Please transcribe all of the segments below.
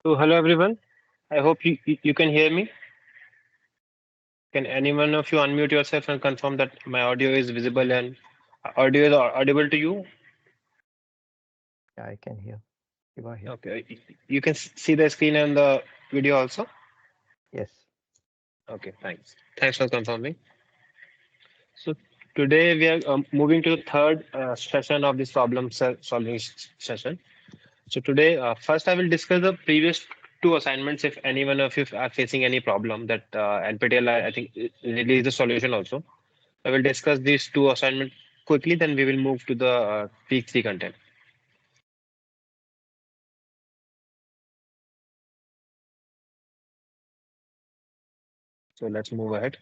So hello everyone. I hope you can hear me. Can anyone of you unmute yourself and confirm that my audio is visible and audio is audible to you? Yeah, I can hear. You are here. Okay. You can see the screen and the video also. Yes. Okay. Thanks. Thanks for confirming. So today we are moving to the third session of this solving session. So today, first I will discuss the previous two assignments. If any one of you are facing any problem that NPTEL I think release the solution also. I will discuss these two assignments quickly, then we will move to the week 3 content. So let's move ahead.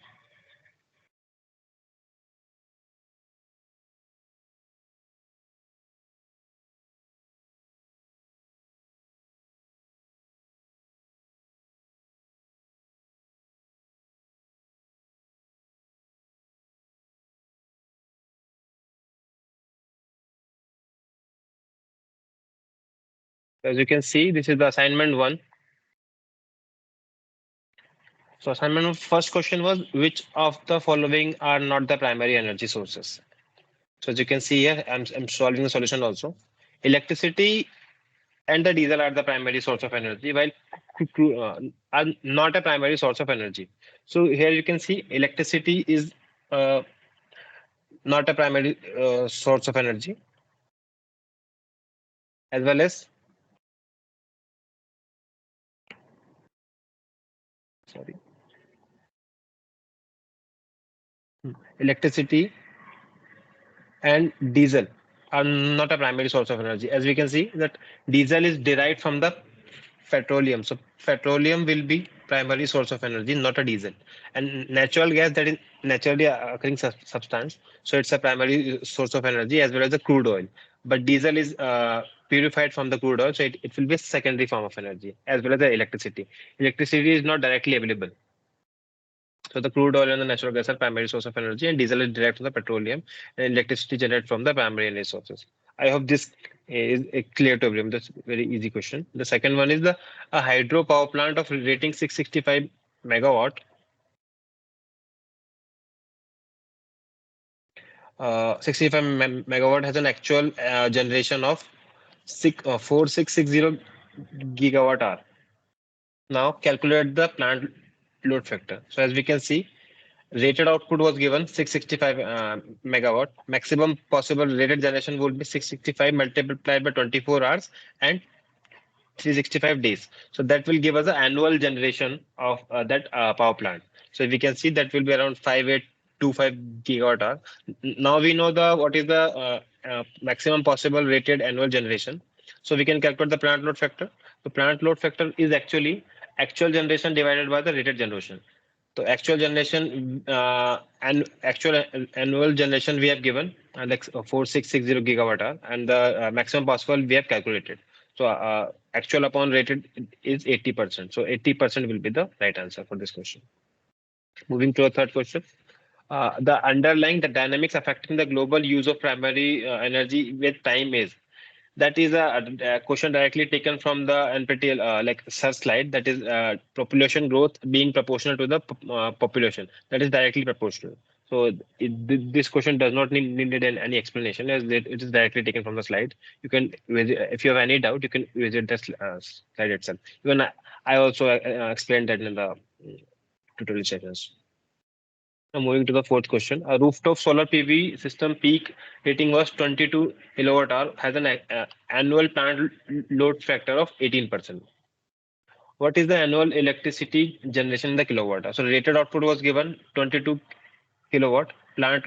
As you can see, this is the assignment one. So assignment one, first question was which of the following are not the primary energy sources? So as you can see here, I'm solving the solution also. Electricity and the diesel are the primary source of energy, while are not a primary source of energy. So here you can see electricity is uh, not a primary source of energy, as well as sorry, electricity and diesel are not a primary source of energy. As we can see that diesel is derived from the petroleum. So petroleum will be primary source of energy, not a diesel. And natural gas, that is naturally occurring substance. So it's a primary source of energy as well as the crude oil. But diesel is purified from the crude oil, so it will be a secondary form of energy as well as the electricity. Electricity is not directly available. So the crude oil and the natural gas are primary source of energy, and diesel is derived from the petroleum, and electricity generated from the primary energy sources. I hope this is clear to everyone. That's a very easy question. The second one is the a hydro power plant of rating 665 megawatt. 65 megawatt has an actual generation of 4660 gigawatt hour. Now calculate the plant load factor. So as we can see, rated output was given 665 megawatt. Maximum possible rated generation would be 665 multiplied by 24 hours and 365 days. So that will give us an annual generation of that power plant. So we can see that will be around 5825 gigawatt hour. Now we know the what is the maximum possible rated annual generation. So we can calculate the plant load factor. The plant load factor is actually actual generation divided by the rated generation. So actual generation and actual annual generation we have given like 4660 gigawatt hour, and the maximum possible we have calculated. So actual upon rated is 80%. So 80% will be the right answer for this question. Moving to a third question. The underlying the dynamics affecting the global use of primary energy with time is, that is a question directly taken from the NPTEL like search slide. That is population growth being proportional to the population. That is directly proportional. So this question does not need any explanation, as it is directly taken from the slide. You can visit, if you have any doubt, you can visit the slide itself. Even I also explained that in the tutorial sessions. Now moving to the fourth question. A rooftop solar PV system peak rating was 22 kilowatt hour, has an annual plant load factor of 18%. What is the annual electricity generation in the kilowatt hour? So rated output was given 22 kilowatt. Plant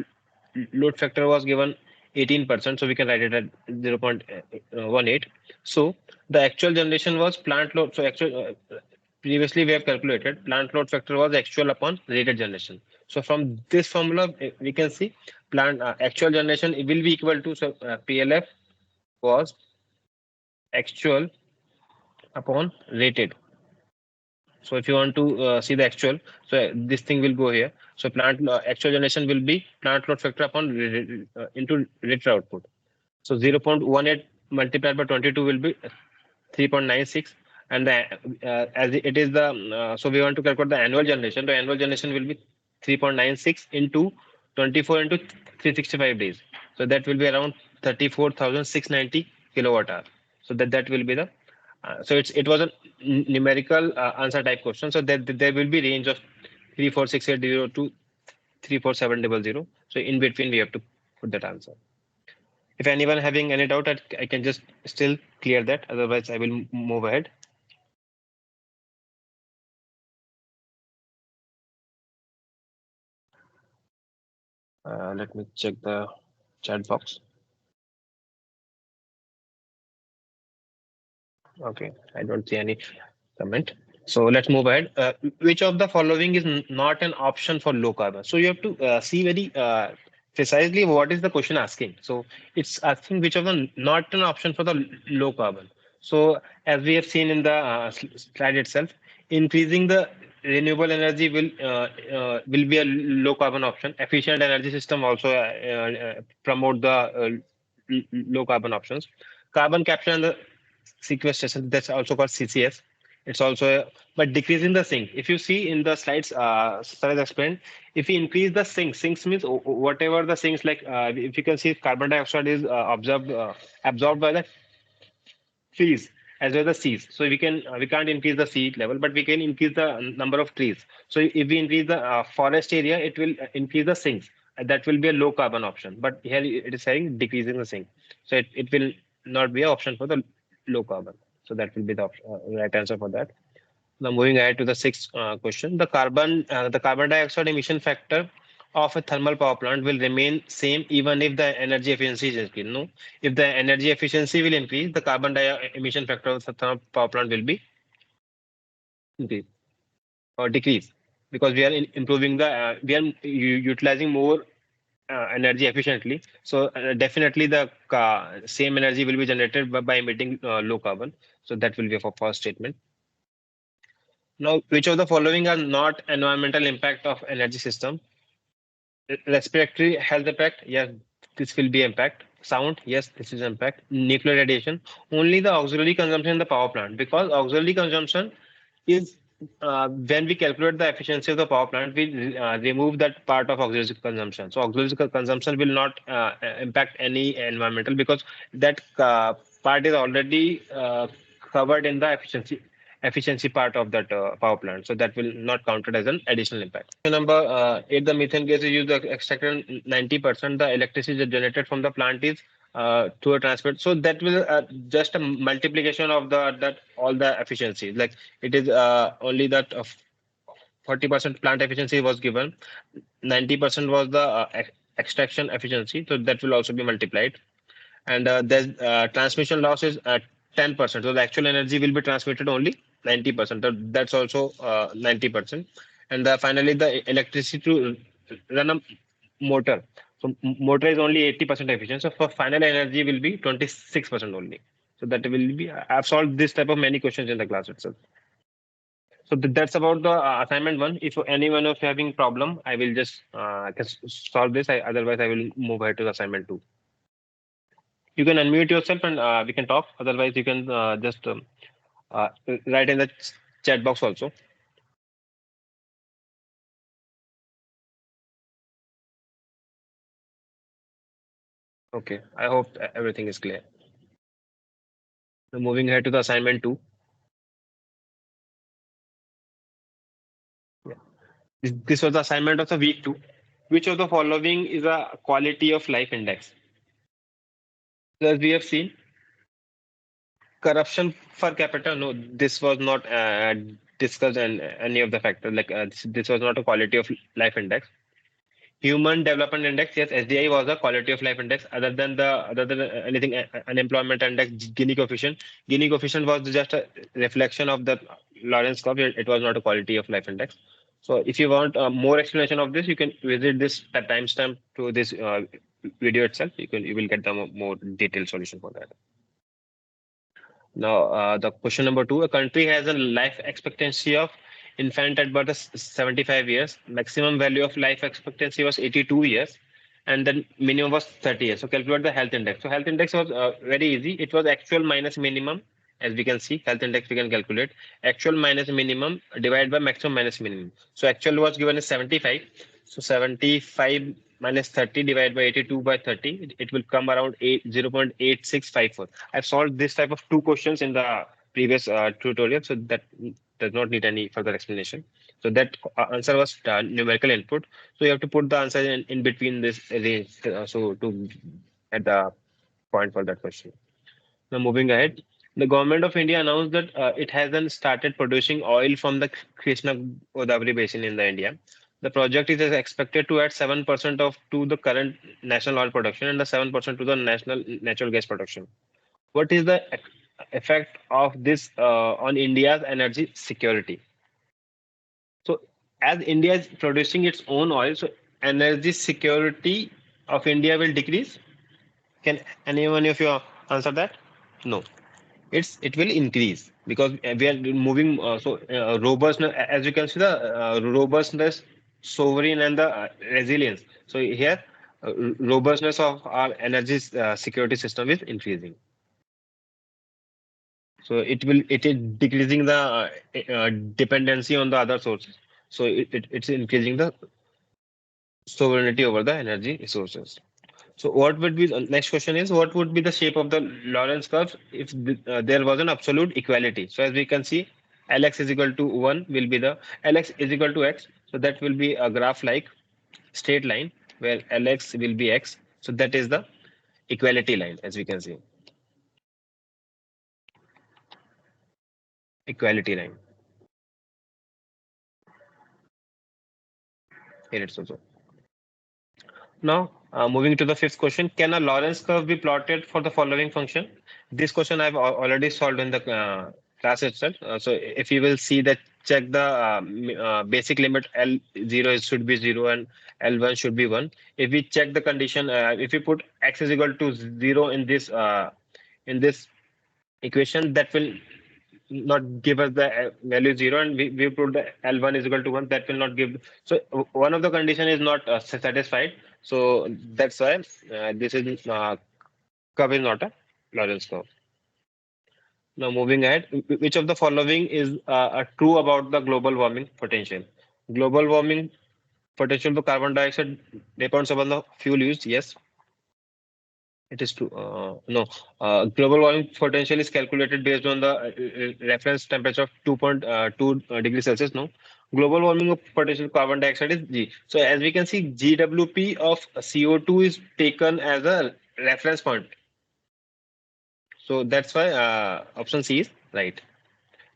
load factor was given 18%. So we can write it at 0.18. So the actual generation was plant load. So actual previously we have calculated plant load factor was actual upon rated generation. So from this formula we can see plant actual generation will be equal to, so PLF was actual upon rated. So if you want to see the actual, so this thing will go here. So plant actual generation will be plant load factor upon into rated output. So 0.18 multiplied by 22 will be 3.96. And as it is the so we want to calculate the annual generation. The annual generation will be 3.96 into 24 into 365 days. So that will be around 34,690 kilowatt hour. So that will be the so it was a numerical answer type question. So there will be range of 34680 to 34700. So in between we have to put that answer. If anyone having any doubt, I can just still clear that. Otherwise, I will move ahead. Let me check the chat box. Okay, I don't see any comment. So let's move ahead. Which of the following is not an option for low carbon? So you have to see very precisely what is the question asking. So it's asking which of the not an option for the low carbon. So as we have seen in the slide itself, increasing the renewable energy will be a low carbon option. Efficient energy system also promote the low carbon options. Carbon capture and the sequestration, that's also called CCS. It's also but decreasing the sink. If you see in the slides, Saraj explained, if we increase the sinks means whatever the sinks like if you can see carbon dioxide is absorbed by the trees as well as seas. So we can't increase the sea level, but we can increase the number of trees. So if we increase the forest area, it will increase the sinks. That will be a low carbon option. But here it is saying decreasing the sink. So it will not be an option for the low carbon. So that will be the right answer for that. Now moving ahead to the sixth question, the carbon dioxide emission factor of a thermal power plant will remain same even if the energy efficiency is increased. No, if the energy efficiency will increase, the emission factor of the thermal power plant will be increased or decrease because we are improving the we are utilizing more energy efficiently. So definitely the same energy will be generated by emitting low carbon. So that will be for first statement. Now, which of the following are not environmental impact of energy system? Respiratory health impact, yes, this will be impact. Sound, yes, this is impact. Nuclear radiation, only the auxiliary consumption in the power plant, because auxiliary consumption is when we calculate the efficiency of the power plant, we remove that part of auxiliary consumption. So auxiliary consumption will not impact any environmental because that part is already covered in the efficiency part of that power plant. So that will not counted as an additional impact. Number eight, the methane gas is used to extract 90%. The electricity generated from the plant is to a transfer. So that will just a multiplication of the that all the efficiency. Like it is only that 40% plant efficiency was given, 90% was the extraction efficiency. So that will also be multiplied. And the transmission loss is 10%. So the actual energy will be transmitted only 90%. That's also 90%. And finally, the electricity to run a motor. So motor is only 80% efficient. So for final energy will be 26% only. So that will be. I've solved this type of many questions in the class itself. So that's about the assignment one. If anyone of you having problem, I will just can solve this. Otherwise, I will move ahead to the assignment two. You can unmute yourself and we can talk. Otherwise, you can just uh, write in the chat box also. Okay, I hope everything is clear. So moving ahead to the assignment two. Yeah. This was the assignment of the week two. Which of the following is a quality of life index? So as we have seen, corruption per capita. No, this was not discussed in any of the factors. Like this was not a quality of life index. Human Development Index, yes, SDI was a quality of life index. Other than anything, unemployment index, Gini coefficient. Gini coefficient was just a reflection of the Lawrence curve. It was not a quality of life index. So if you want more explanation of this, you can visit this timestamp to this video itself. You will get the more detailed solution for that. Now, the question number two: a country has a life expectancy of infant at birth is 75 years. Maximum value of life expectancy was 82 years, and then minimum was 30 years. So calculate the health index. So health index was very easy. It was actual minus minimum, As we can see, health index we can calculate actual minus minimum divided by maximum minus minimum. So actual was given as 75. So 75 minus 30 divided by 82 by 30, it will come around 0.8654. I've solved this type of two questions in the previous tutorial, so that does not need any further explanation. So that answer was numerical input. So you have to put the answer in between this range, so to at the point for that question. Now moving ahead, the government of India announced that it has then started producing oil from the Krishna Godavari basin in the India. The project is expected to add 7% of to the current national oil production and the 7% to the national natural gas production. What is the effect of this on India's energy security? So as India is producing its own oil, so energy security of India will decrease. Can anyone of you answer that? No. It will increase because we are moving robustness, as you can see, the robustness, sovereign, and the resilience. So here, robustness of our energy security system is increasing. So it is decreasing the dependency on the other sources. So it's increasing the sovereignty over the energy resources. So what would be the next question is what would be the shape of the Lorentz curve if there was an absolute equality? So as we can see, Lx is equal to 1 will be the Lx is equal to x. So that will be a graph like straight line where Lx will be x. So that is the equality line as we can see. Equality line. Here it's also. Now, moving to the fifth question, can a Lorentz curve be plotted for the following function? This question I've already solved in the class itself. So if you will see that, check the basic limit L0 should be 0 and L1 should be 1. If we check the condition, if we put x is equal to 0 in this equation, that will not give us the value 0, and we put the L1 is equal to 1, that will not give. So one of the condition is not satisfied. So that's why this is curve is not a Lorentz curve. Now moving ahead, which of the following is true about the global warming potential? Global warming potential for carbon dioxide depends upon the fuel used. Yes, it is true. No, global warming potential is calculated based on the reference temperature of 2.2 degrees Celsius. No, global warming potential carbon dioxide is G. So as we can see, GWP of CO2 is taken as a reference point. So that's why option C is right.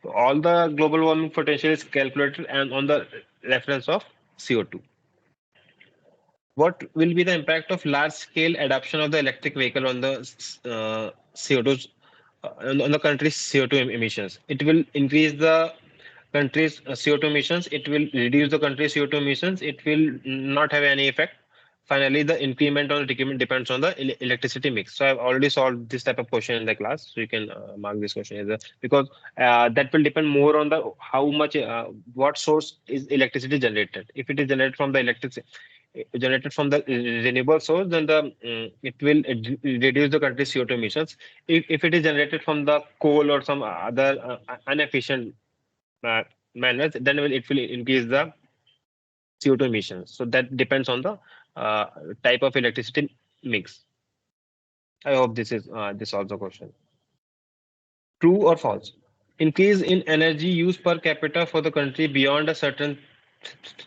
So all the global warming potential is calculated and on the reference of CO2. What will be the impact of large scale adoption of the electric vehicle on the CO2 on the country's CO2 emissions? It will increase the country's CO2 emissions. It will reduce the country's CO2 emissions. It will not have any effect. Finally, the increment or decrement depends on the electricity mix. So I've already solved this type of question in the class. So you can mark this question as a, because that will depend more on the how much what source is electricity generated. If it is generated from the renewable source, then it will reduce the country's CO2 emissions. If it is generated from the coal or some other inefficient uh, manners, then it will increase the CO2 emissions. So that depends on the type of electricity mix. I hope this solves the question. True or false? Increase in energy use per capita for the country beyond a certain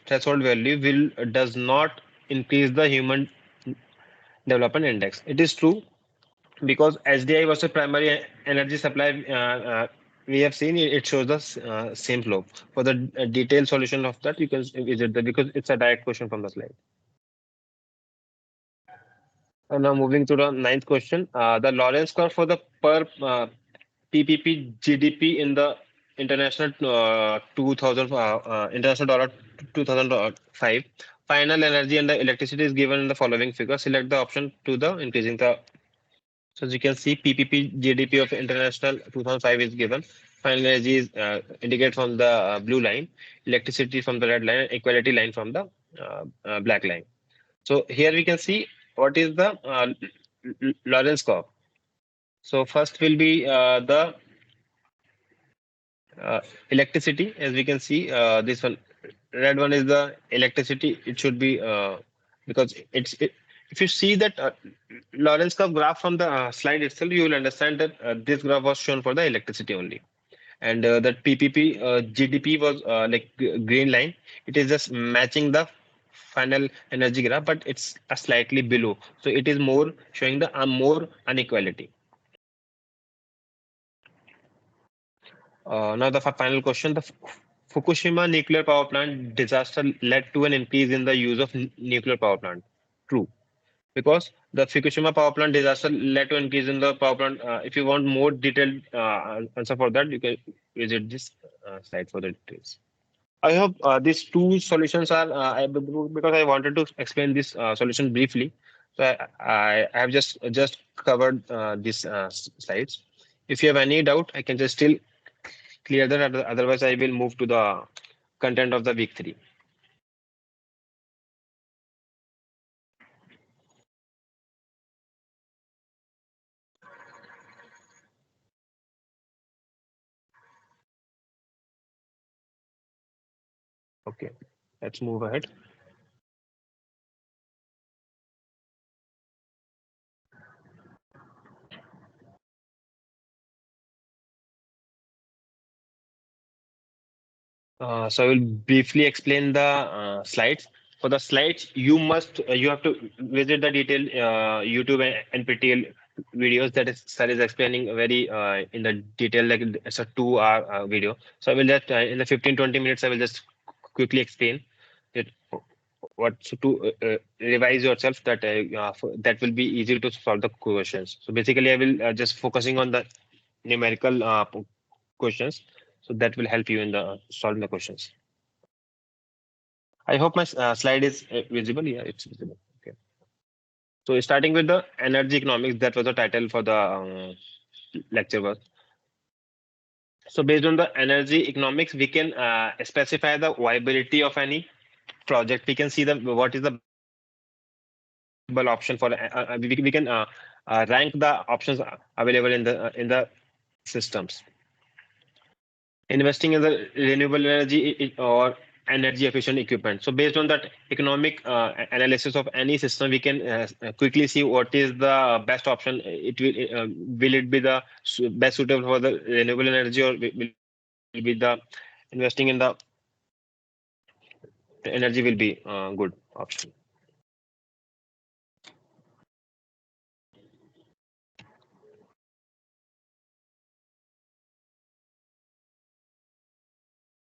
threshold value will does not increase the human development index. It is true because HDI versus primary energy supply, we have seen it shows the same slope. For the detailed solution of that, you can visit that because it's a direct question from the slide. And now moving to the ninth question, the Lorentz curve for the per PPP GDP in the international 2000 international dollar 2005. Final energy and the electricity is given in the following figure. Select the option to the increasing the. So as you can see, PPP GDP of international 2005 is given. Final energy is indicated from the blue line, electricity from the red line, and equality line from the black line. So here we can see what is the Lorentz curve. So first will be the Electricity, as we can see, this one, red one is the electricity. It should be because if you see that Lawrence curve graph from the slide itself, you will understand that this graph was shown for the electricity only, and that PPP GDP was like green line. It is just matching the final energy graph, but it's a slightly below. So it is more showing the more inequality. Now the final question: the Fukushima nuclear power plant disaster led to an increase in the use of nuclear power plant. True, because the Fukushima power plant disaster led to increase in the power plant. If you want more detailed answer for that, you can visit this slide for the details. I hope these two solutions are because I wanted to explain this solution briefly. So I have just covered these slides. If you have any doubt, I can just still clear that. Otherwise, I will move to the content of the week 3. Okay, let's move ahead. So I will briefly explain the slides. For the slides, you have to visit the detailed YouTube and NPTEL videos that is sir is explaining very in the detail, like it's a 2 hour video. So I will just in the 15-20 minutes I will just quickly explain it, what to revise yourself, that that will be easy to solve the questions. So basically I will just focusing on the numerical questions, so that will help you in the solving the questions. I hope my slide is visible. Yeah, it's visible. Okay. So starting with the energy economics, that was the title for the lecture was. So based on the energy economics, we can specify the viability of any project. We can see the what is the option for we can rank the options available in the systems. Investing in the renewable energy or energy efficient equipment. So based on that economic analysis of any system, we can quickly see what is the best option. Will it be the best suitable for the renewable energy, or will be the investing in the energy will be good option.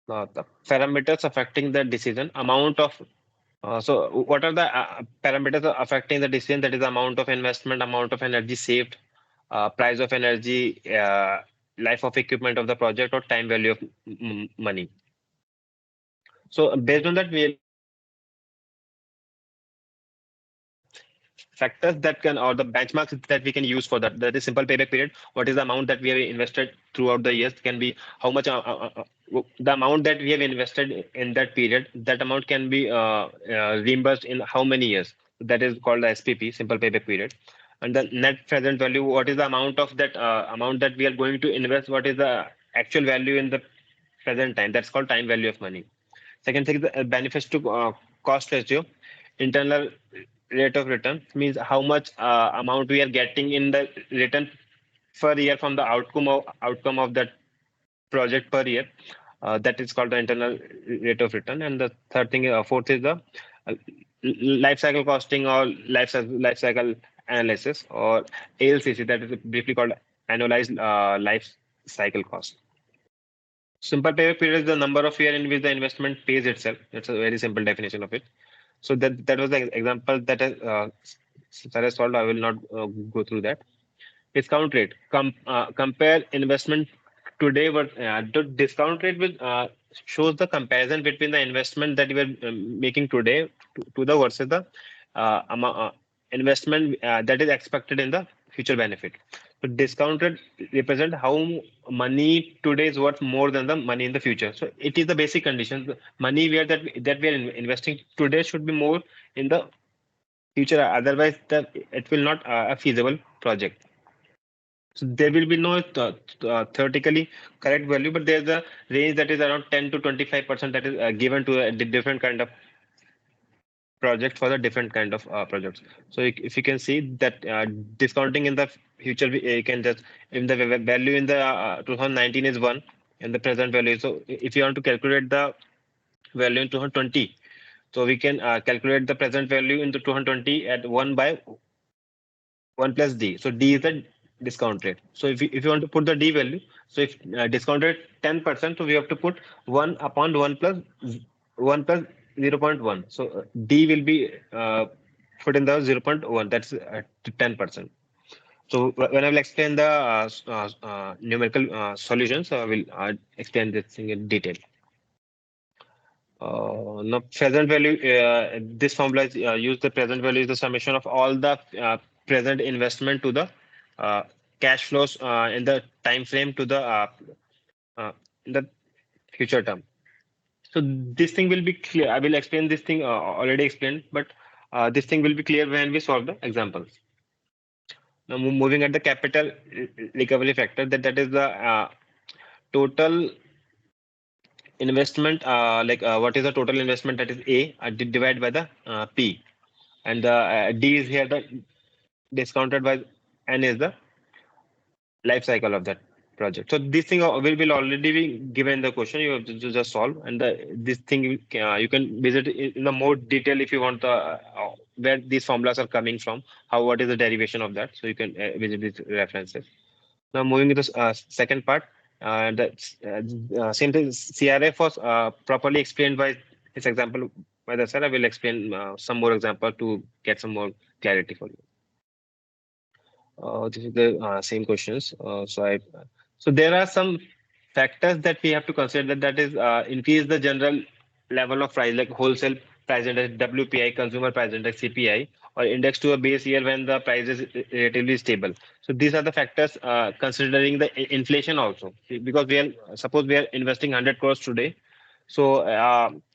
The parameters affecting the decision amount of so what are the parameters affecting the decision? That is the amount of investment, amount of energy saved, price of energy, life of equipment of the project, or time value of money. So based on that, we factors that can, or the benchmarks that we can use for that. That is simple payback period. What is the amount that we have invested throughout the years? Can be how much the amount that we have invested in that period. That amount can be reimbursed in how many years? That is called the SPP, simple payback period. And the net present value. What is the amount of that amount that we are going to invest? What is the actual value in the present time? That's called time value of money. Second thing is the benefits to cost ratio. Internal rate of return means how much amount we are getting in the return per year from the outcome of that project per year. That is called the internal rate of return. And the third thing, fourth is the uh, life cycle costing, or life cycle analysis, or ALCC. That is briefly called annualized life cycle cost. Simple payback period is the number of year in which the investment pays itself. That's a very simple definition of it. So that was the example that Sir has solved. I will not go through that. Discount rate. Compare investment today, but the discount rate will shows the comparison between the investment that you are making today to the versus the investment that is expected in the future benefit. So discount rate represent how money today is worth more than the money in the future. So it is the basic condition. The money that we are investing today should be more in the future. Otherwise, it will not a feasible project. So there will be no theoretically correct value, but there's a range that is around 10 to 25% that is given to a different kind of project for the different kind of projects. So if you can see that discounting in the future, you can just if the value in the 2019 is 1 and the present value. So if you want to calculate the value in 2020, so we can calculate the present value in the 2020 at 1 by 1 plus d. So d is the discount rate. So if you want to put the d value, so if discount rate 10%, so we have to put 1 upon 1 plus 1 plus 0.1. So d will be put in the 0.1. That's 10%. So when I will explain the numerical solutions, I will explain this thing in detail. Now, present value, this formula is use the present value is the summation of all the present investment to the uh, cash flows in the time frame to the in the future term. So this thing will be clear. I will explain this thing already explained, but this thing will be clear when we solve the examples. Now, moving at the capital recovery factor, that is the total investment, what is the total investment, that is A divided by the P, and the D is here the discounted by N is the life cycle of that project. So this thing will already be given in the question. You have to just solve, and this thing you can visit in the more detail if you want the where these formulas are coming from, how what is the derivation of that. So you can visit these references. Now moving to the second part, since CRF was properly explained by this example by the sir, I will explain some more example to get some more clarity for you. This is the same questions. So there are some factors that we have to consider, that is increase the general level of price, like wholesale price index, WPI, consumer price index, CPI, or index to a base year when the price is relatively stable. So these are the factors considering the inflation also, because we are suppose we are investing 100 crores today. So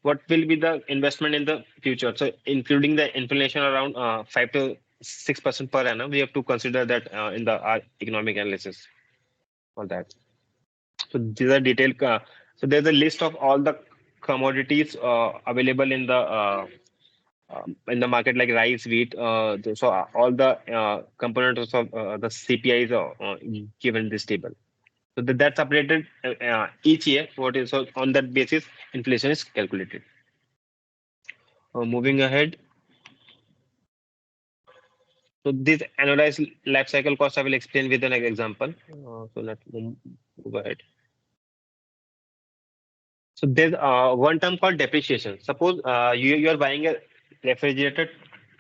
what will be the investment in the future? So including the inflation around 5 to 6% per annum, we have to consider that in the economic analysis for that. So these are detailed. So there's a list of all the commodities available in the market, like rice, wheat. So all the components of the CPI is given in this table. So that's updated each year. What is so on that basis, inflation is calculated. Moving ahead. So this analyzed life cycle cost I will explain with an example. So let's move ahead. So there's one term called depreciation. Suppose you are buying a refrigerator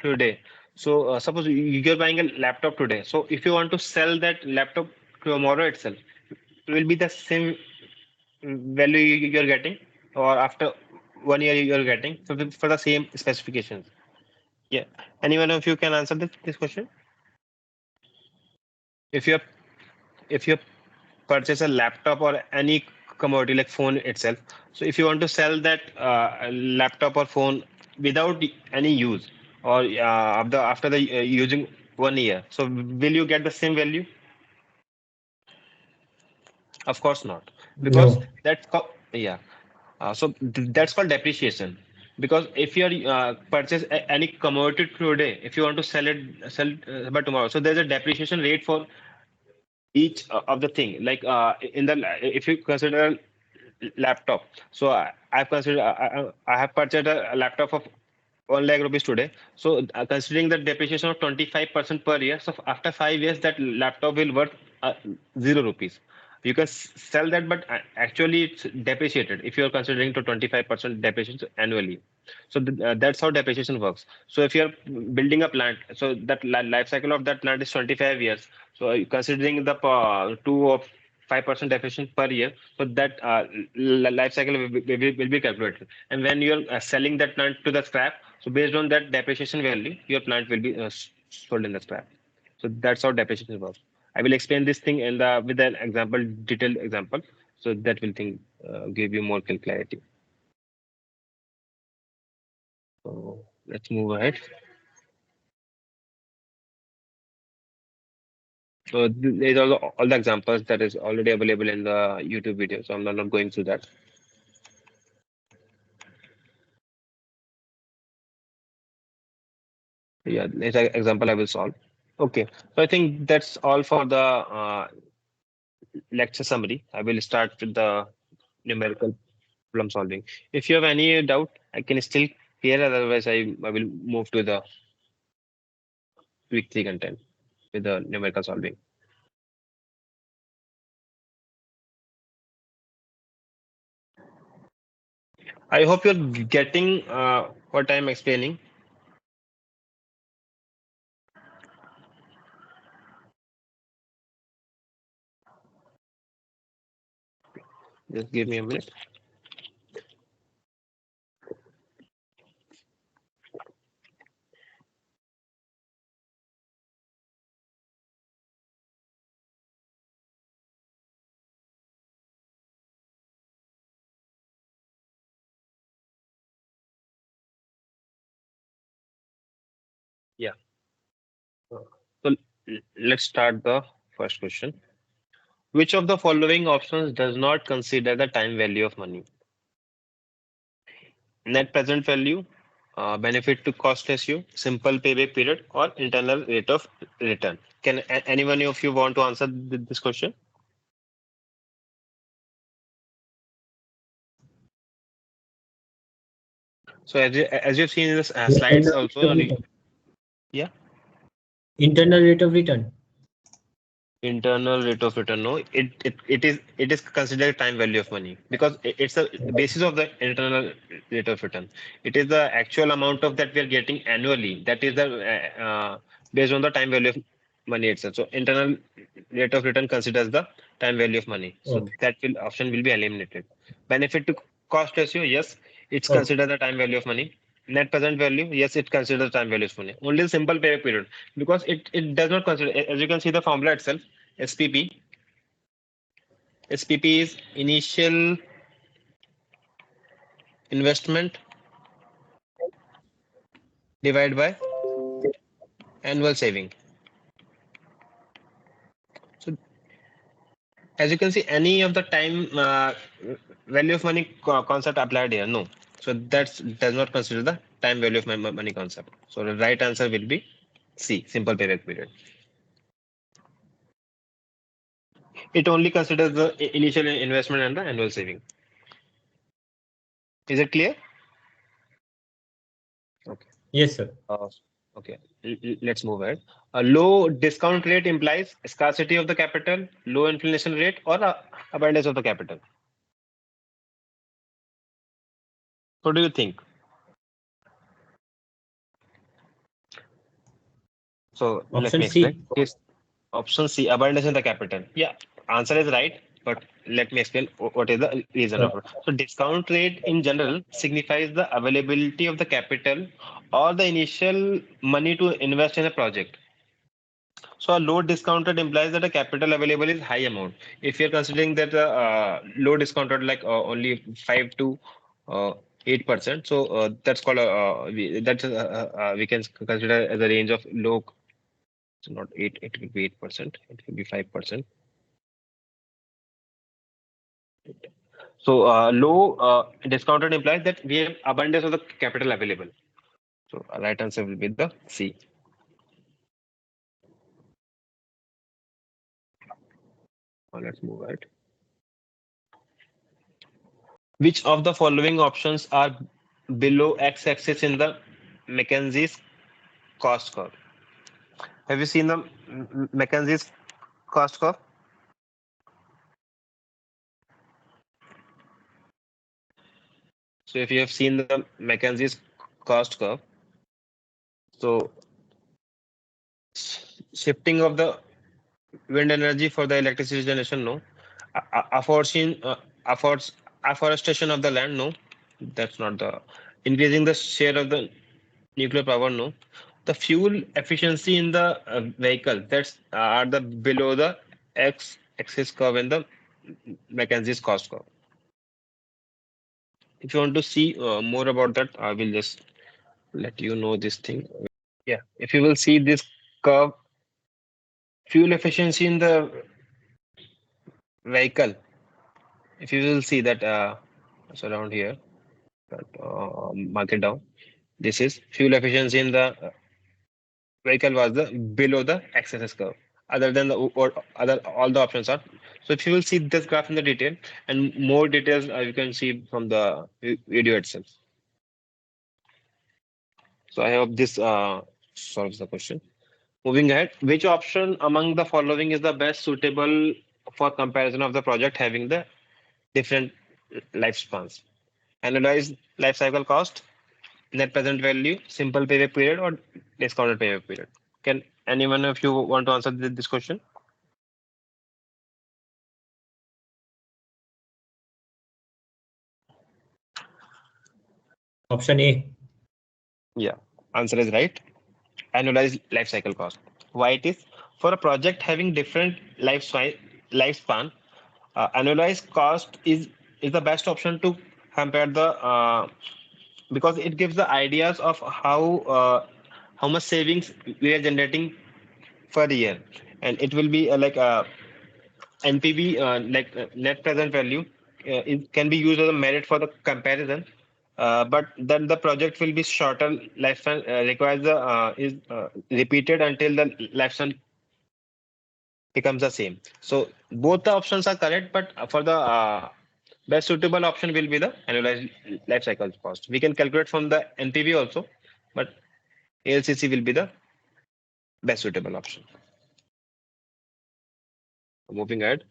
today. So suppose you're buying a laptop today. So if you want to sell that laptop tomorrow itself, it will be the same value you're getting, or after 1 year you're getting for the same specifications. Yeah. Anyone of you can answer this question? If you're if you purchase a laptop or any commodity like phone itself, so if you want to sell that laptop or phone without any use, or after the using 1 year, so will you get the same value? Of course not, because No. yeah. So that's called depreciation. Because if you're purchase any commodity today, if you want to sell by tomorrow, so there's a depreciation rate for each of the thing. Like in the if you consider a laptop, so I've considered I have purchased a laptop of 1 lakh rupees today. So considering the depreciation of 25% per year, so after 5 years that laptop will worth 0 rupees. You can sell that, but actually it's depreciated if you're considering to 25% depreciation annually. So that's how depreciation works. So if you're building a plant, so that life cycle of that plant is 25 years. So considering the 2 or 5% depreciation per year, so that life cycle will be calculated. And when you're selling that plant to the scrap, so based on that depreciation value, your plant will be sold in the scrap. So that's how depreciation works. I will explain this thing in the with an example, detailed example. So that will think give you more clarity. So let's move ahead. So these are all the examples that is already available in the YouTube video. So I'm not going through that. Yeah, it's an example I will solve. Okay, so I think that's all for the lecture summary. I will start with the numerical problem solving. If you have any doubt, I can still clear. Otherwise, I will move to the week 3 content with the numerical solving. I hope you're getting what I'm explaining. Just give me a minute. Yeah. So let's start the first question. Which of the following options does not consider the time value of money? Net present value, benefit to cost ratio, simple payback period, or internal rate of return. Can anyone of you want to answer this question? So as you've seen in the slides Internal rate also, of return. yeah. Internal rate of return. Internal rate of return, no, it is considered time value of money because it's the basis of the internal rate of return. It is the actual amount of that we are getting annually. That is the based on the time value of money itself. So internal rate of return considers the time value of money. So Okay. that will option will be eliminated. Benefit to cost ratio, yes, it's Okay. considered the time value of money. Net present value, yes, it considers time value of money. Only the simple payback period because it does not consider. As you can see the formula itself, SPP. SPP is initial investment divided by annual saving. So as you can see, any of the time value of money concept applied here, no. So that does not consider the time value of money concept. So the right answer will be C, simple payback period. It only considers the initial investment and the annual saving. Is it clear? Okay. Yes, sir. Uh, okay, let's move ahead. A low discount rate implies scarcity of the capital, low inflation rate, or abundance of the capital. What do you think? So let Option me explain. C. Yes, option C, abundance of the capital. Yeah, answer is right, but let me explain what is the reason of it. So discount rate in general signifies the availability of the capital or the initial money to invest in a project. So a low discounted implies that a capital available is high amount. If you're considering that low discounted like only 5 to 8%, so that's called we can consider as a range of low. So not eight, it will be 8%. It will be 5%. So low discounted implies that we have abundance of the capital available. So right answer will be the C. Let's move ahead. Which of the following options are below x-axis in the McKenzie's cost curve? Have you seen the McKenzie's cost curve? So if you have seen the McKenzie's cost curve, so shifting of the wind energy for the electricity generation, no. Affords afforestation of the land, no. That's not the increasing the share of the nuclear power, no. The fuel efficiency in the vehicle, that's are the below the x axis curve in the McKenzie's cost curve. If you want to see more about that, I will just let you know this thing. Yeah, if you will see this curve fuel efficiency in the vehicle. If you will see that it's around here, mark it down. This is fuel efficiency in the vehicle was the below the x-axis curve. Other than the or other all the options are. So if you will see this graph in the detail and more details, you can see from the video itself. So I hope this solves the question. Moving ahead, which option among the following is the best suitable for comparison of the project having the different lifespans? Analyze life cycle cost, net present value, simple payback period, or discounted payback period. Can anyone of you want to answer this question? Option A. Yeah, answer is right. Annualized life cycle cost. Why it is? For a project having different lifespan, annualized cost is the best option to compare the because it gives the ideas of how much savings we are generating for the year, and it will be like NPV, net present value, it can be used as a merit for the comparison. But then the project will be shorter lifespan, requires the is repeated until the lifespan becomes the same. So both the options are correct, but for the best suitable option will be the annualized life cycle cost. We can calculate from the NPV also, but ALCC will be the best suitable option. Moving ahead.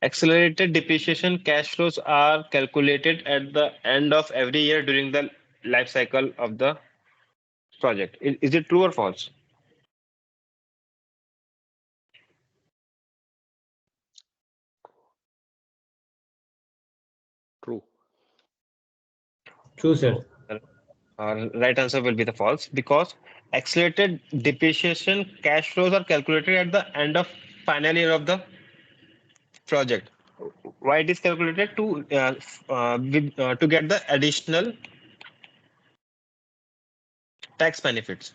Accelerated depreciation cash flows are calculated at the end of every year during the life cycle of the project. Is it true or false? True. True, sir. Right answer will be the false because accelerated depreciation cash flows are calculated at the end of final year of the project. Why it is calculated to get the additional tax benefits.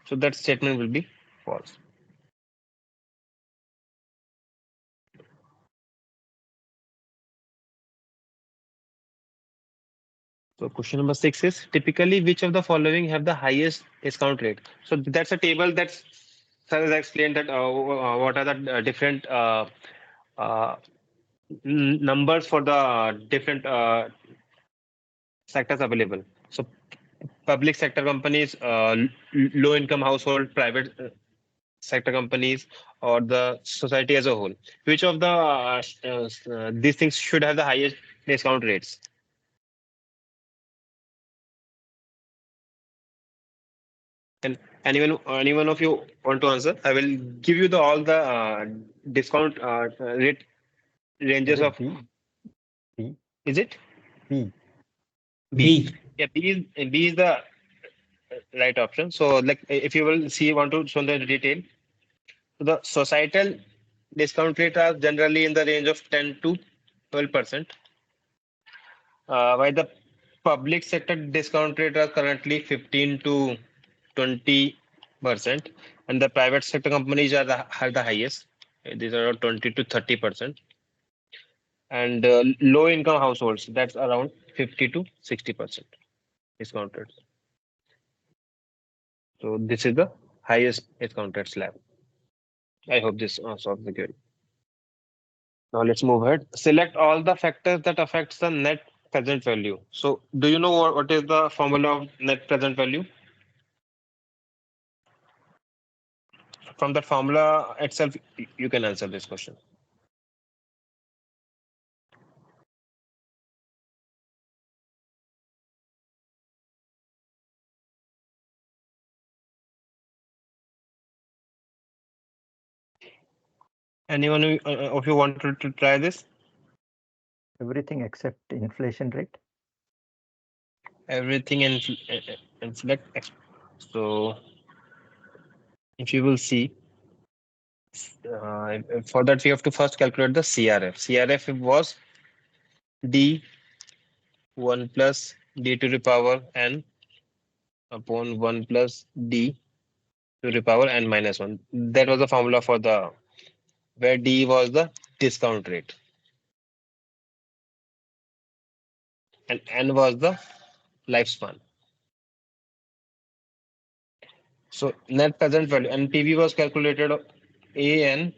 So that statement will be false. So question number 6 is typically which of the following have the highest discount rate? So that's a table that sir has explained that what are the different numbers for the different sectors available. So public sector companies, low income household, private sector companies, or the society as a whole. Which of the these things should have the highest discount rates? And anyone of you want to answer? I will give you the all the discount rate ranges Is of. it B? B? Is it B. B? B. Yeah, B is the right option. So like if you will see want to show the detail, so the societal discount rate are generally in the range of 10 to 12%, while the public sector discount rate are currently 15 to 20%, and the private sector companies are the highest. These are around 20 to 30%, and low income households that's around 50 to 60% discount rates. So this is the highest discount rate slab. I hope this solves the query. Now let's move ahead. Select all the factors that affects the net present value. So do you know what is the formula of net present value? From that formula itself, you can answer this question. Anyone of you wanted to try this? Everything except inflation rate. Everything in inflect. So if you will see, for that we have to first calculate the CRF. CRF was 1 plus d to the power n upon 1 plus d to the power n minus 1. That was the formula for the where d was the discount rate and n was the lifespan. So net present value NPV was calculated AN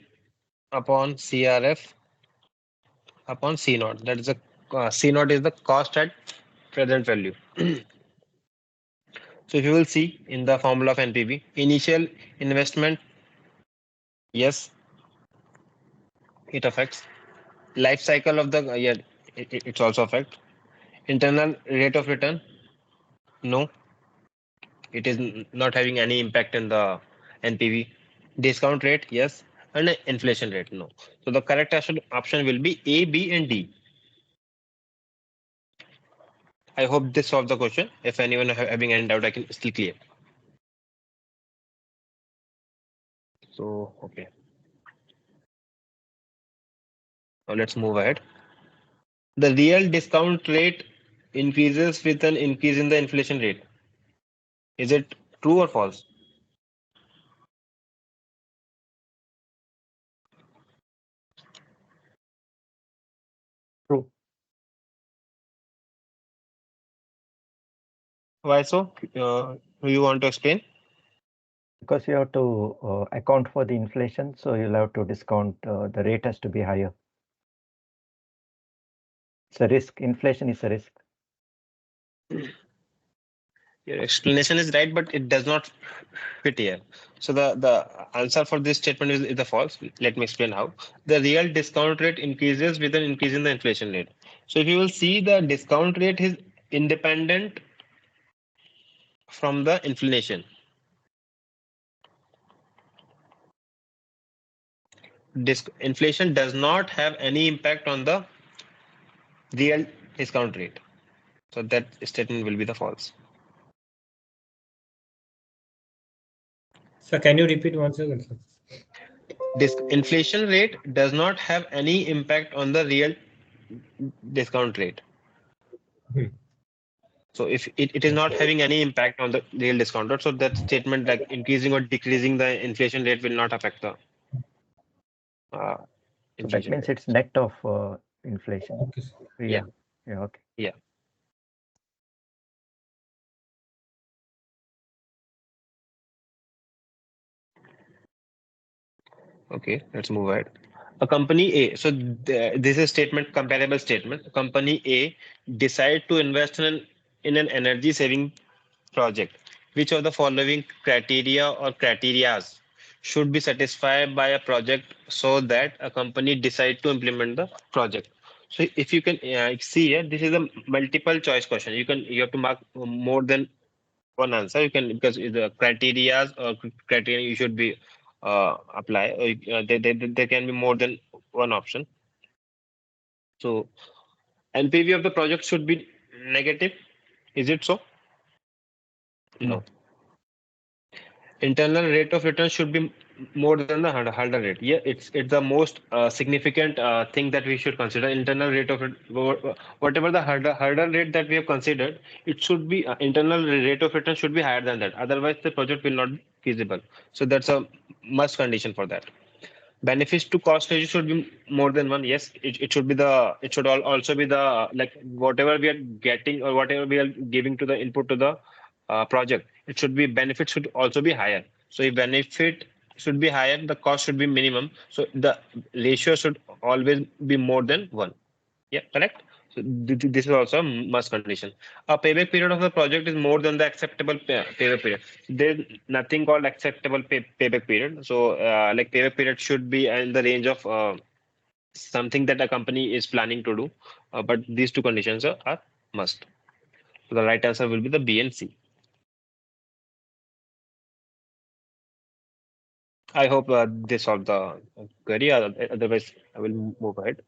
upon CRF upon C naught. That is the C naught is the cost at present value. So if you will see in the formula of NPV, initial investment, yes, it affects. Life cycle of the yeah, it's also affect. Internal rate of return, no, it is not having any impact in the NPV. Discount rate, yes, and inflation rate, no. So the correct option will be A, B, and D. I hope this solves the question. If anyone having any doubt, I can still clear. So okay, now let's move ahead. The real discount rate increases with an increase in the inflation rate. Is it true or false? True. Why so? Do you want to explain? Because you have to account for the inflation, so you'll have to discount, the rate has to be higher. It's a risk. Inflation is a risk. Your explanation is right, but it does not fit here. So the answer for this statement is the false. Let me explain how. The real discount rate increases with an increase in the inflation rate. So if you will see the discount rate is independent from the inflation. Inflation does not have any impact on the real discount rate. So that statement will be the false. So can you repeat once again, sir? This inflation rate does not have any impact on the real discount rate. Hmm. So if it is not having any impact on the real discount rate, so that statement like increasing or decreasing the inflation rate will not affect the uh, So that inflation means rate. it's net of inflation. Okay, sir. Yeah. Real. Yeah. Okay. Yeah. Okay, let's move ahead. A company A. So this is statement comparable statement. Company A decide to invest in an energy saving project. Which of the following criteria or criterias should be satisfied by a project so that a company decide to implement the project? So if you can see here, this is a multiple choice question. You have to mark more than one answer. You can because the criterias or criteria you should be apply. There can be more than one option. So NPV of the project should be negative. Is it so? No. No. Internal rate of return should be more than the hurdle rate. Yeah, it's the most significant thing that we should consider. Internal rate of whatever the hurdle rate that we have considered, it should be internal rate of return should be higher than that. Otherwise, the project will not be feasible. So that's a must condition for that. Benefits to cost ratio should be more than one. Yes, it should be it should also be the like whatever we are getting or whatever we are giving to the input to the project, it should be benefit should also be higher. So if benefit should be higher, the cost should be minimum. So the ratio should always be more than one. Yeah, correct. So this is also a must condition. A payback period of the project is more than the acceptable payback period. There's nothing called acceptable payback period. So like payback period should be in the range of something that a company is planning to do. But these two conditions are must. So the right answer will be the B and C. I hope this solved the query. Otherwise, I will move ahead.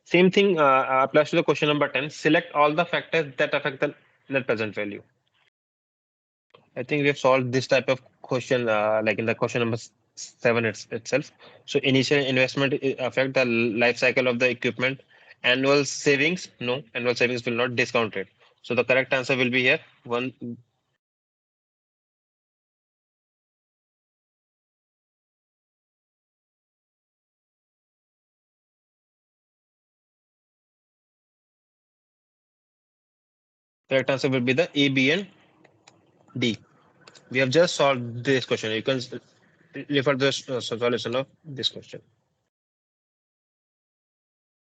Same thing applies to the question number 10. Select all the factors that affect the net present value. I think we have solved this type of question like in the question number 7 itself. So initial investment affect the life cycle of the equipment. Annual savings, no, annual savings will not discount rate. So the correct answer will be here. One. Correct answer will be the A, B, and D. We have just solved this question. You can refer the solution of this question.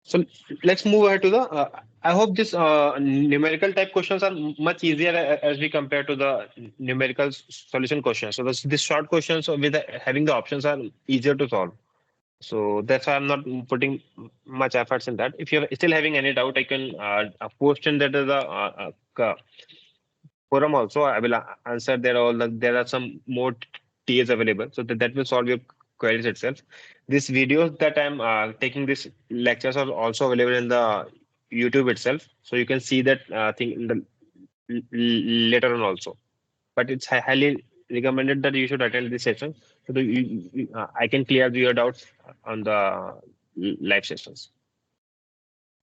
So let's move ahead to the. I hope this numerical type questions are much easier as we compare to the numerical solution questions. So this short questions with having the options are easier to solve. So that's why I'm not putting much efforts in that. If you're still having any doubt, I can post in that the forum also. I will answer there. There are some more TAs available, so that will solve your queries itself. These videos that I'm taking these lectures are also available in the YouTube itself, so you can see that thing in the later on also. But it's highly recommended that you should attend this session so that I can clear your doubts on the live sessions.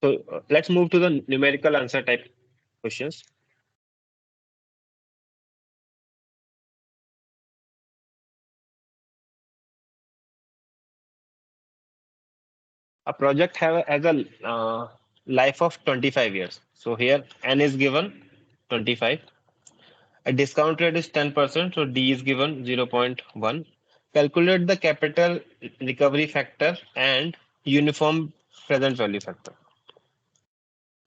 So let's move to the numerical answer type questions. A project has a life of 25 years. So here n is given 25. A discount rate is 10%, so D is given 0.1. Calculate the capital recovery factor and uniform present value factor.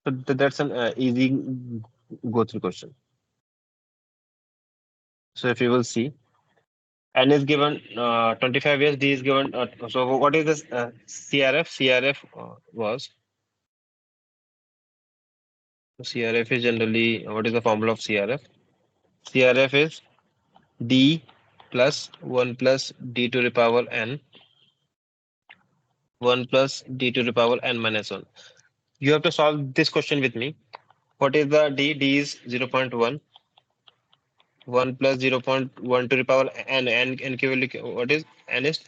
So that's an easy go through question. So if you will see, n is given 25 years, D is given. So what is this CRF? CRF was CRF is generally, what is the formula of CRF? CRF is D plus 1 plus D to the power n, 1 plus D to the power n minus 1. You have to solve this question with me. What is the D? D is 0.1. 1 plus 0.1 to the power n what is n is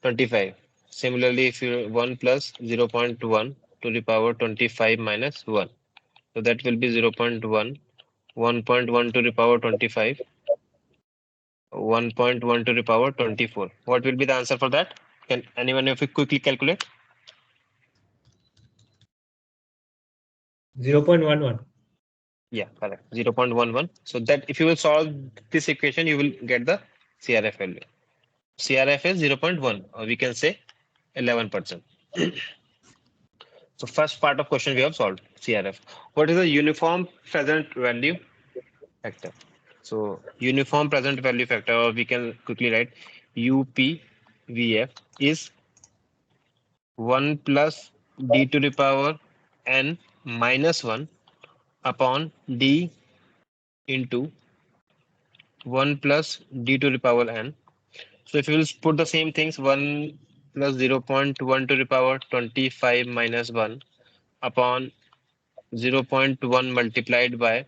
25. Similarly, if you 1 plus 0.1 to the power 25 minus 1. So that will be 0.1, 1.1 to the power 25, 1.1 to the power 24. What will be the answer for that? Can anyone of you quickly calculate? 0.11. Yeah, correct. 0.11. So that if you will solve this equation, you will get the CRF value. CRF is 0.1, or we can say 11%. So first part of question we have solved, CRF. What is the uniform present value factor? So uniform present value factor, or we can quickly write UPVF is 1 plus D to the power n minus 1 upon D into 1 plus D to the power n. So if you will put the same things, 1 plus 0.1 to the power 25 minus 1 upon 0.1 multiplied by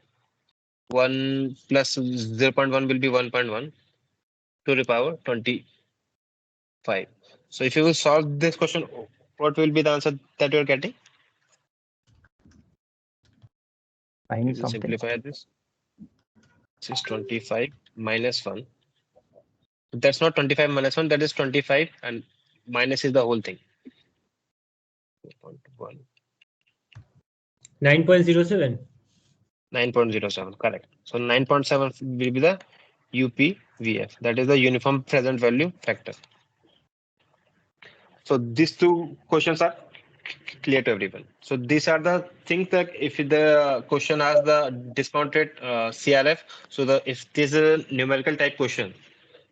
1 plus 0.1 will be 1.1 to the power 25. So if you will solve this question, what will be the answer that you are getting? Find If you something. simplify this, this is 25 minus 1. That's not 25 minus 1, that is 25, and minus is the whole thing. 0.1. 9.07. 9.07, correct. So 9.7 will be the UPVF, that is the uniform present value factor. So these two questions are clear to everyone. So these are the things that if the question has the discount rate CRF, so the if this is a numerical type question,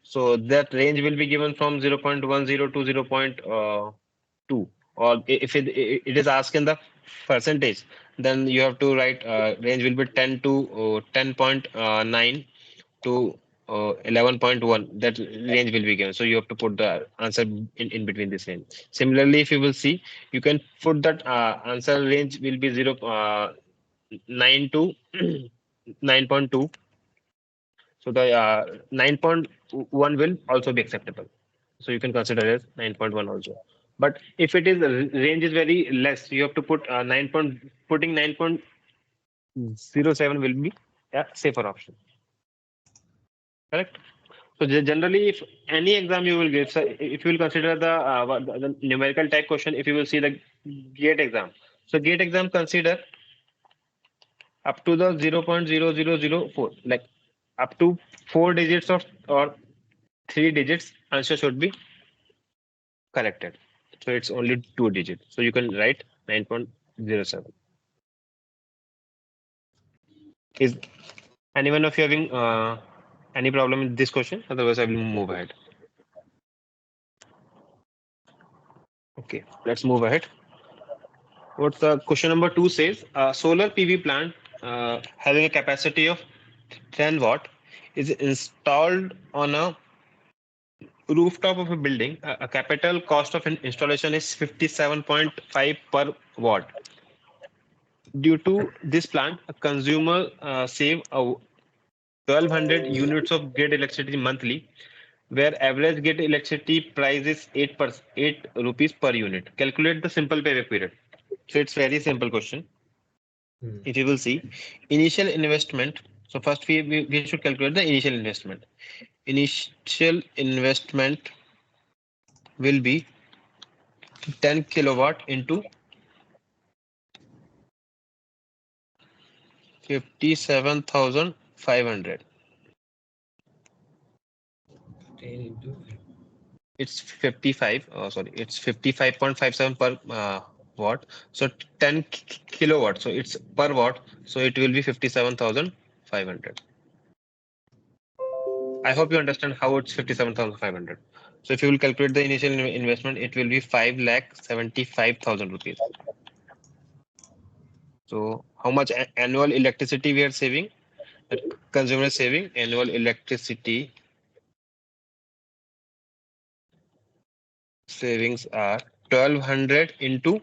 so that range will be given from 0.10 to 0.2, or if it is asked in the percentage, then you have to write range will be 10 to 10.9 to 11.1. That range will be given. So you have to put the answer in between this range. Similarly, if you will see, you can put that answer range will be 9 to 9.2. So the 9.1 will also be acceptable. So you can consider it 9.1 also. But if it is range is very less, you have to put putting 9.07 will be a safer option. Correct. So generally, if any exam you will give, so if you will consider the numerical type question, if you will see the GATE exam, so GATE exam consider up to the 0.0004, like up to 4 digits of or 3 digits answer should be corrected. So it's only 2 digits. So you can write 9.07. Is anyone of you having any problem with this question? Otherwise, I will move ahead. Okay, let's move ahead. What the question number 2 says, a solar PV plant having a capacity of 10 watt is installed on a rooftop of a building. A capital cost of an installation is 57.5 per watt. Due to this plant, a consumer save 1200 units of grid electricity monthly, where average grid electricity price is 8 rupees per unit. Calculate the simple payback period. So it's very simple question. If you will see initial investment, so first we should calculate the initial investment. Initial investment will be 10 kilowatt into 57,500. 10 into It's 55. Sorry, it's 55.57 per watt. So 10 kilowatt. So it's per watt. So it will be 57,500. I hope you understand how it's 57,500. So if you will calculate the initial investment, it will be 5,75,000 rupees. So how much annual electricity we are saving? The consumer is saving annual electricity savings are 1200 into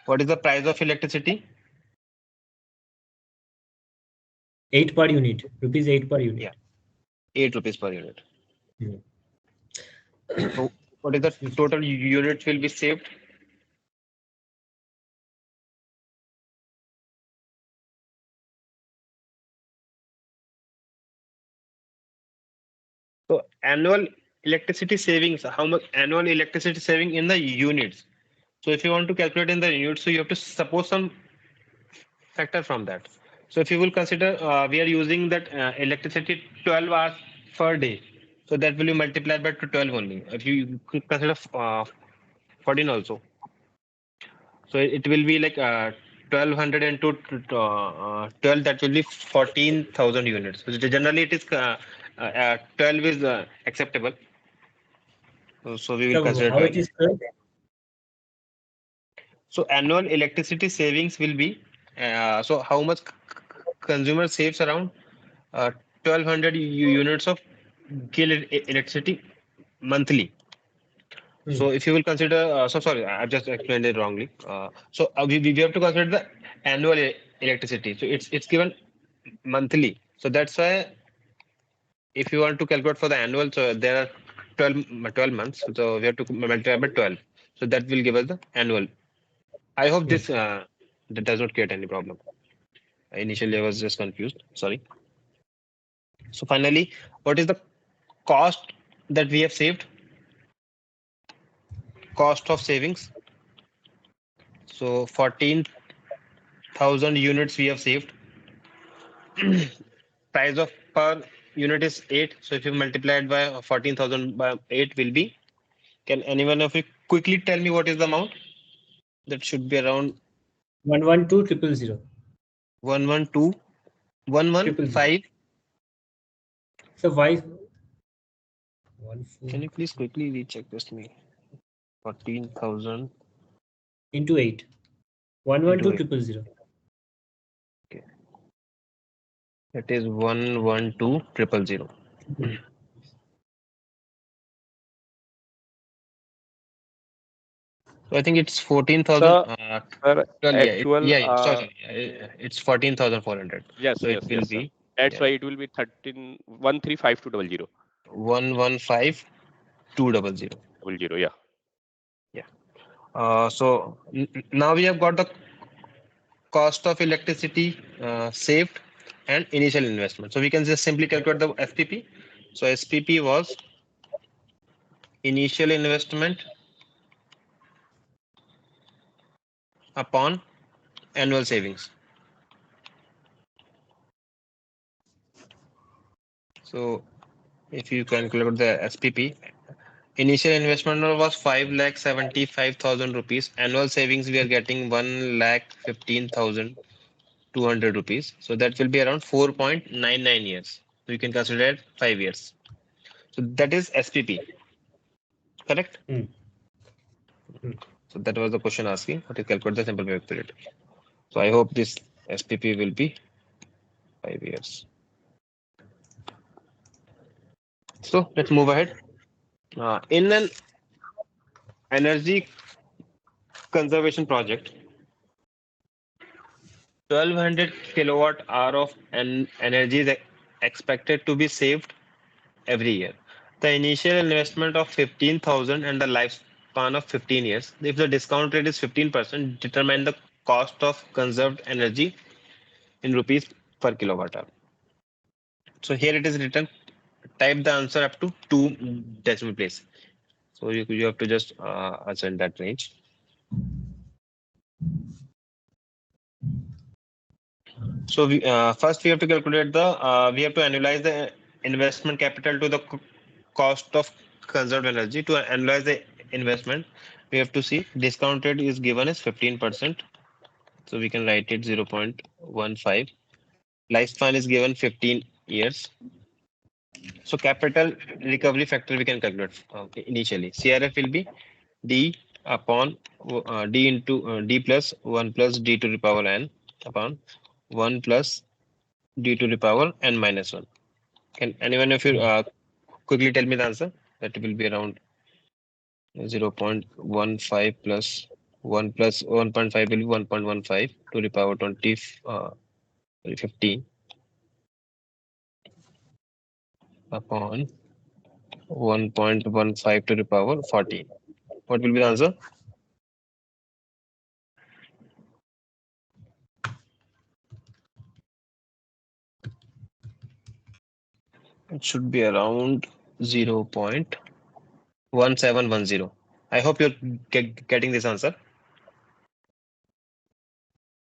what is the price of electricity? 8 per unit, rupees 8 per unit. Yeah, 8 rupees per unit. So what is the total units will be saved? So annual electricity savings, how much annual electricity saving in the units? So if you want to calculate in the units, so you have to suppose some factor from that. So if you will consider we are using that electricity 12 hours per day, so that will be multiplied by 12 only. If you consider 14 also, so it will be like 1200 into 12, that will be 14,000 units. So generally it is 12 is acceptable. So we will So consider how 12. it is spelled? So annual electricity savings will be so how much consumer saves around 1200 units of electricity monthly. So if you will consider, so sorry, I've just explained it wrongly. So we have to consider the annual electricity. So it's given monthly. So that's why if you want to calculate for the annual, so there are 12 months. So we have to multiply by 12. So that will give us the annual. I hope this that does not create any problem. Initially, I was just confused. Sorry. So finally, what is the cost that we have saved? Cost of savings. So 14,000 units we have saved. Price of per unit is 8. So if you multiply it by 14,000 by 8 will be. Can anyone of you quickly tell me what is the amount? That should be around 112,000. 112 115. So why? Can you please quickly recheck this to me? 14,000 into 8. 112,000. Okay. That is 112,000. So I think it's 14,000. Sir, actual, Sorry. It's 14,400. yes, So yes, it will yes, sir. be. That's why it will be 135,200. 115,200. 00, yeah. Yeah. So now we have got the cost of electricity saved and initial investment. So we can just simply calculate the SPP. So SPP was initial investment upon annual savings. So if you calculate the SPP, initial investment was 5,75,000 rupees. Annual savings we are getting 1,15,200 rupees. So that will be around 4.99 years. So you can consider it 5 years. So that is SPP. Correct? So that was the question asking how to calculate the simple payback period. So I hope this SPP will be 5 years. So let's move ahead. In an energy conservation project, 1200 kilowatt hour of energy is expected to be saved every year. The initial investment of 15,000 and the lifespan of 15 years. If the discount rate is 15%, determine the cost of conserved energy in rupees per kilowatt hour. So here it is written, type the answer up to 2 decimal place. So you have to just answer in that range. So first we have to calculate we have to analyze the investment capital to the cost of conserved energy. To analyze the investment, we have to see discount rate is given as 15%. So we can write it 0.15. Lifespan is given 15 years. So capital recovery factor we can calculate initially. CRF will be D upon D into D plus 1 plus D to the power n upon 1 plus D to the power n minus 1. Can anyone of you quickly tell me the answer? That will be around 0.15 plus 1 plus 1.5 will be 1.15 to the power 15 upon 1.15 to the power 14. What will be the answer? It should be around 0.1710. I hope you're getting this answer.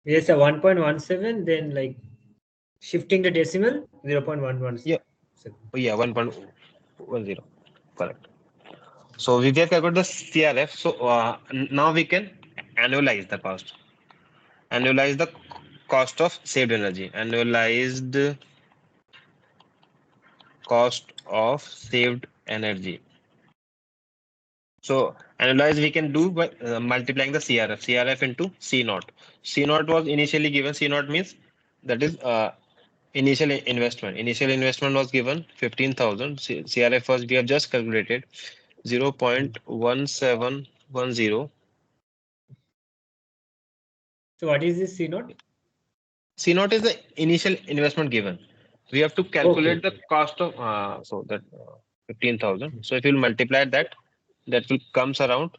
Yes, sir. 1.17, then like shifting the decimal 0.11. Yeah. Yeah, 1.10. Correct. So we have calculated the CRF. So now we can annualize the cost. Annualize the cost of saved energy. Annualized cost of saved energy. So analyze we can do by multiplying the CRF. CRF into C naught. C naught was initially given. C naught means that is initial investment. Initial investment was given 15,000. CRF was we have just calculated 0.1710. So what is this C naught? C naught is the initial investment given. We have to calculate the cost of so that 15,000. So if you multiply that will comes around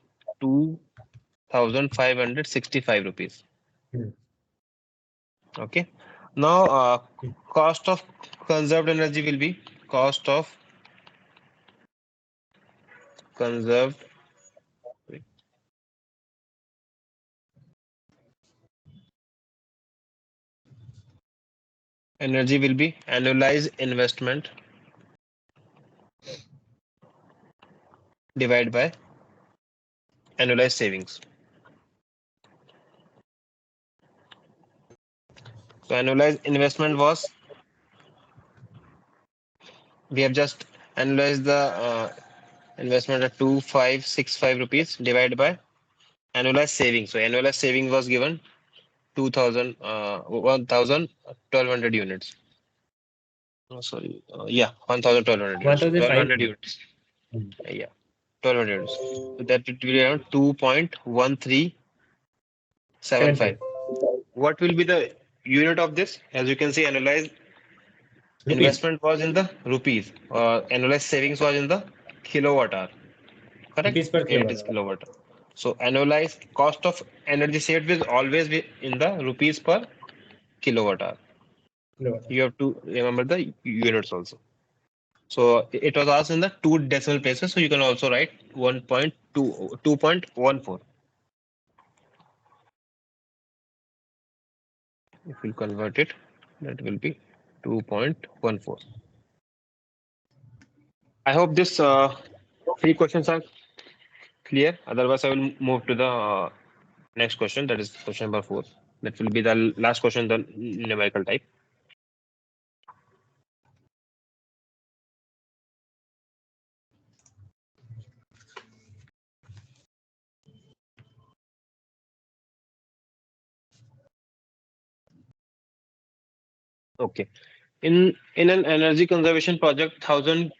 2,565 rupees. Okay. Now cost of conserved energy will be cost of conserved energy will be annualized investment divided by annualized savings. So annualized investment was, we have just analyzed the investment at 2,565 rupees divided by annualized savings. So annualized saving was given 2,000, 1,200 units. Oh, sorry, yeah, 1,200 units. 1,200 units. Yeah, 1,200 units. So that would be around 2.1375. What will be the unit of this? As you can see, annualized investment was in the rupees. Annualized savings was in the kilowatt hour. Correct? Rupees per Here it is kilowatt. kilowatt. So annualized cost of energy saved will always be in the rupees per kilowatt hour. You have to remember the units also. So it was asked in the 2 decimal places. So you can also write 2.14. If you convert it, that will be 2.14. I hope this 3 questions are clear. Otherwise, I will move to the next question. That is question number 4. That will be the last question, the numerical type. Okay. In an energy conservation project, 1,000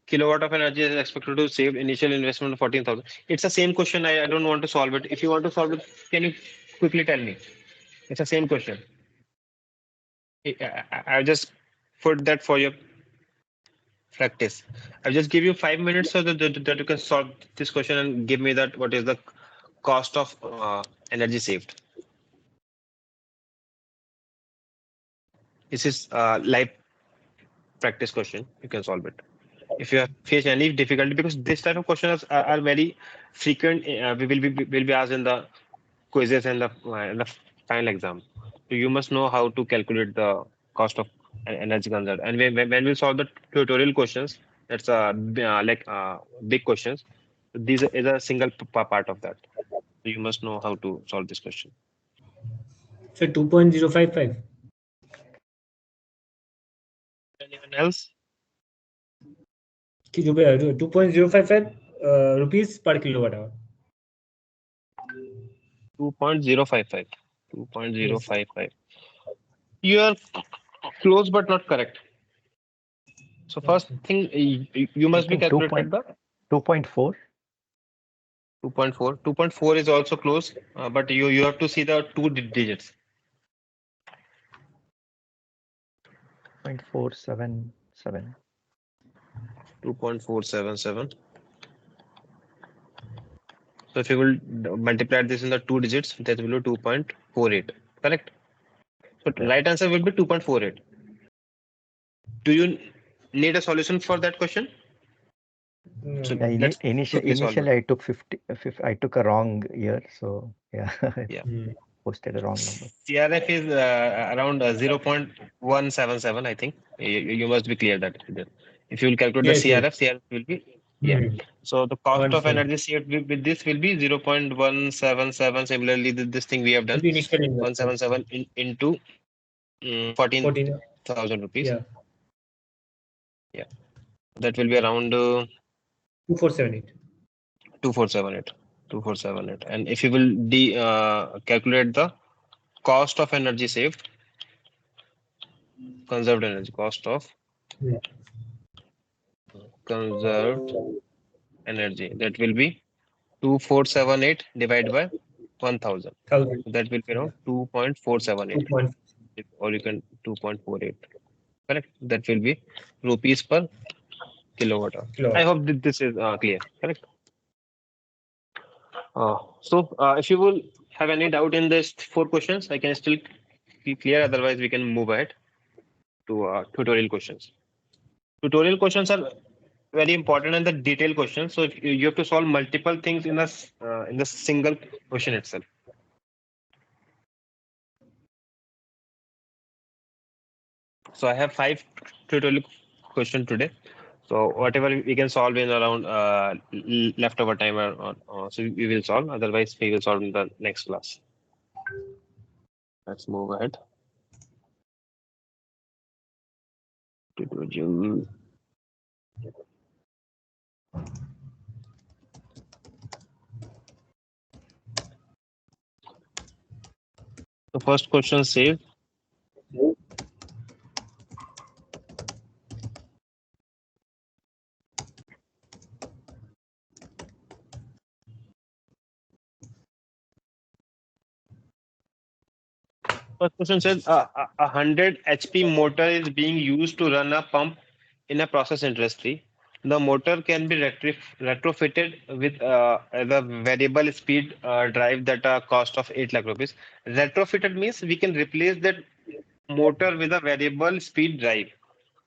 kilowatt of energy is expected to save. Initial investment of 14,000. It's the same question. I don't want to solve it. If you want to solve it, can you quickly tell me? It's the same question. I just put that for your practice. I'll just give you 5 minutes so that you can solve this question and give me that what is the cost of energy saved. This is live practice question. You can solve it. If you have faced any difficulty, because this type of questions are very frequent, we will be asked in the quizzes and the final exam. So you must know how to calculate the cost of energy consumption. And when we solve the tutorial questions, that's big questions. These is a single part of that. So you must know how to solve this question. So 2.055. Anyone else? 2.055 rupees per kilowatt hour. 2.055. 2.055. You are close but not correct. So first thing, you must be calculated the 2.4. 2.4. 2.4 is also close, but you have to see the 2 digits. 0.477. 2.477. So if you will multiply this in the 2 digits, that will be 2.48. Correct? So Yeah. right answer will be 2.48. Do you need a solution for that question? So Yeah, let's quickly solve it. initially I took 50. I took a wrong year, so yeah, Yeah. posted a wrong number. CRF is around 0.177, I think. You must be clear that. If you will calculate Yes, the CRF will be, yeah. So the cost of 1.7. energy saved with this will be 0.177. Similarly, this thing we have done, Initial investment. 177 into 14,000 rupees. Yeah. Yeah. That will be around 2478. 2478. 2478. And if you will calculate the cost of energy saved, conserved energy, cost of conserved energy, that will be 2478 divided by 1000. That will be around 2.478, or you can 2.48. Correct? That will be rupees per kilowatt hour. I hope that this is clear. Correct? So if you will have any doubt in this 4 questions, I can still be clear. Otherwise, we can move ahead to tutorial questions. Tutorial questions are very important and the detailed questions. So if you have to solve multiple things in the single question itself. So I have 5 tutorial questions today. So whatever we can solve in around leftover time, so we will solve. Otherwise, we will solve in the next class. Let's move ahead. Tutorial. The first question says, first question says a 100 HP motor is being used to run a pump in a process industry. The motor can be retrofitted with as a variable speed drive that a cost of 8 lakh rupees. Retrofitted means we can replace that motor with a variable speed drive.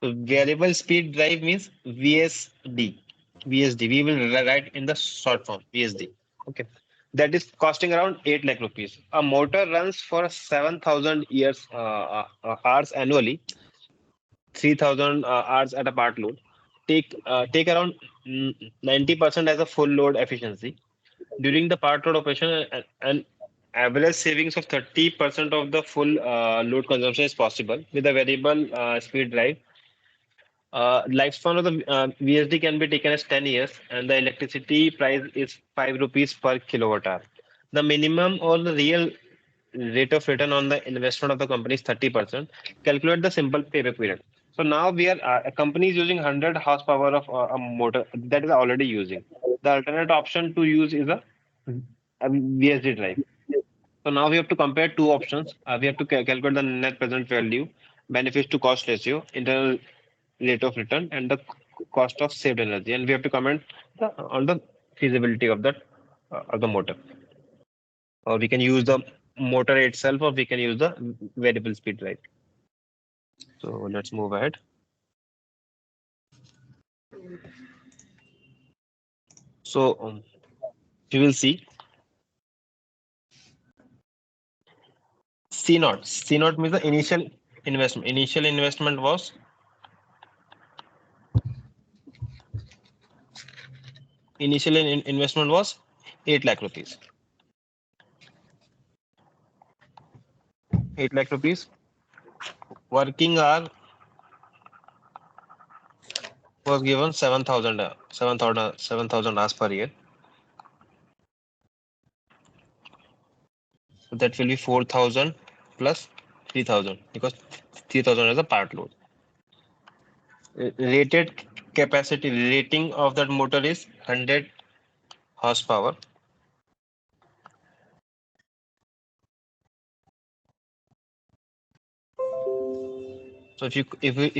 So variable speed drive means VSD. VSD. We will write in the short form VSD. Okay. That is costing around 8 lakh rupees. A motor runs for 7,000 hours annually, 3,000 hours at a part load. Take around 90% as a full load efficiency. During the part load operation, an average savings of 30% of the full load consumption is possible with a variable speed drive. Lifespan of the VSD can be taken as 10 years, and the electricity price is 5 rupees per kilowatt hour. The minimum or the real rate of return on the investment of the company is 30%. Calculate the simple payback period. So now we are a company is using 100 horsepower of a motor that is already using. The alternate option to use is a VSD drive. So now we have to compare two options. We have to calculate the net present value, benefits to cost ratio, internal rate of return, and the cost of saved energy. And we have to comment on the feasibility of the motor. Or we can use the motor itself, or we can use the variable speed drive. So let's move ahead. So you will see C naught. C naught means the initial investment. Initial investment was 8 lakh rupees. 8 lakh rupees. Working hour was given 7,000 hours per year. So that will be 4,000 plus 3,000 because 3,000 is a part load. Rated capacity rating of that motor is 100 horsepower. So if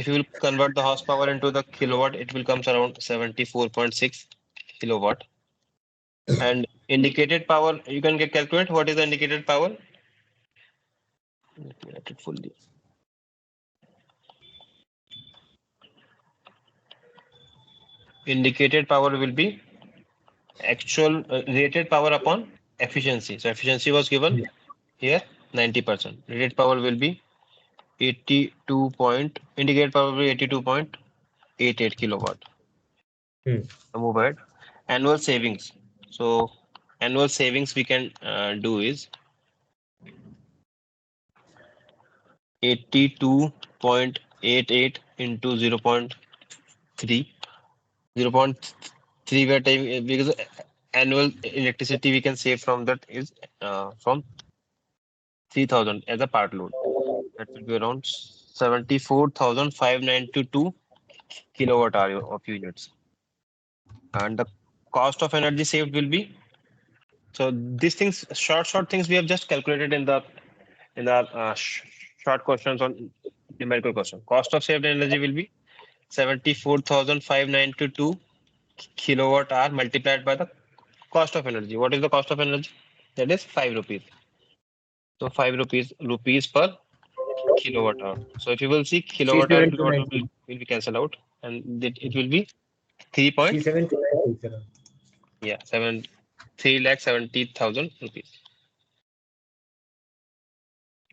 you will convert the horsepower into the kilowatt, it will comes around 74.6 kilowatt. And indicated power, you can calculate what is the indicated power. Let me write it fully. Indicated power will be actual rated power upon efficiency. So efficiency was given here 90%. Rated power will be 82 point. Indicated power will be 82.88 kilowatt. Move ahead. Annual savings. So annual savings we can do is 82.88 into 0.3. 0.3 where time because annual electricity we can save from that is from 3,000 as a part load. That will be around 74,592 kilowatt hour of units. And the cost of energy saved will be, so these things, short things we have just calculated in the short questions on numerical question. Cost of saved energy will be 74,592 kilowatt hour multiplied by the cost of energy. What is the cost of energy? That is 5 rupees. So 5 rupees per kilowatt hour. So if you will see kilowatt hour will be cancelled out, and it will be 3,70,000 rupees.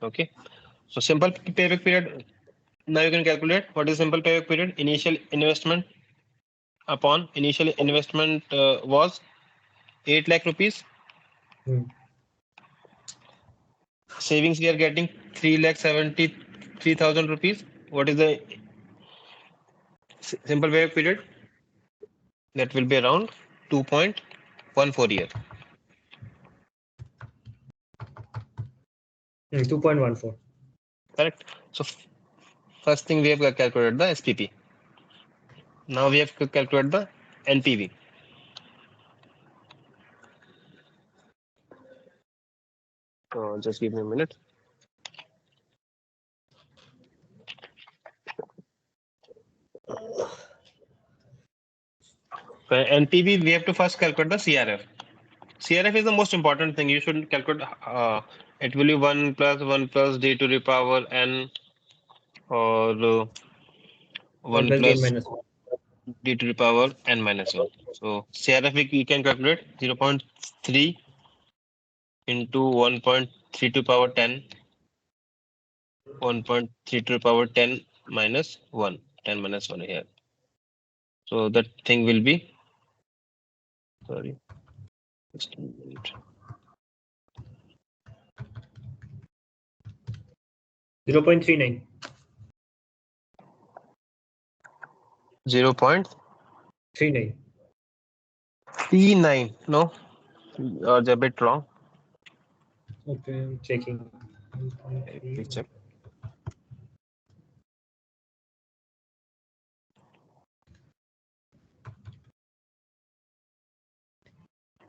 Okay. So simple payback period. Now you can calculate what is simple payback period. Initial investment was 8 lakh rupees. Savings we are getting 3,73,000 rupees. What is the simple payback period? That will be around 2.14 years. 2.14. Correct. So first thing we have calculated the SPP. Now we have to calculate the NPV. Just give me a minute. For NPV, we have to first calculate the CRF. CRF is the most important thing. You should calculate. It will be 1 plus d to the power n, or 1 plus plus n minus 1. d to the power n minus 1. So CRF we can calculate 0.3 into 1.3 to power 10, 1.3 to the power 10 minus 1, 10 minus 1 here. So that thing will be, sorry, just a minute. 0.39. 0.39. 39. No, or a bit wrong. Okay, I'm checking. Please check.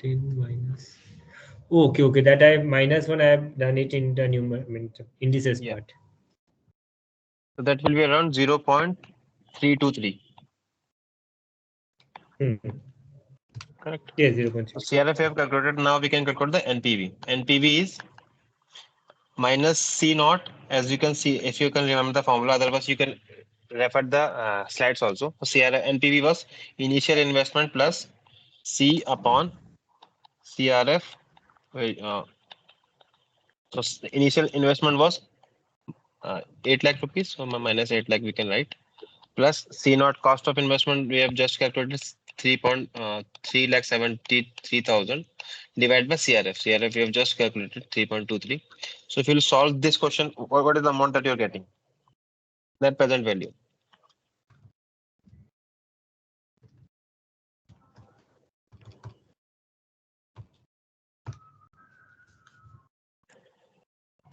Minus. Okay. That I minus 1. I have done it in the indices Yeah. part. So that will be around 0.323. Correct. Yeah, 0.3. So CRF we have calculated. Now we can calculate the NPV. NPV is minus C naught. As you can see, if you can remember the formula, otherwise you can refer the slides also. So CRF NPV was initial investment plus C upon CRF. Wait, so initial investment was 8 lakh rupees. So minus 8 lakh we can write, plus C naught cost of investment we have just calculated 3 lakh 73,000 divided by CRF. CRF we have just calculated 3.23. So if you will solve this question, what is the amount that you are getting? Net present value.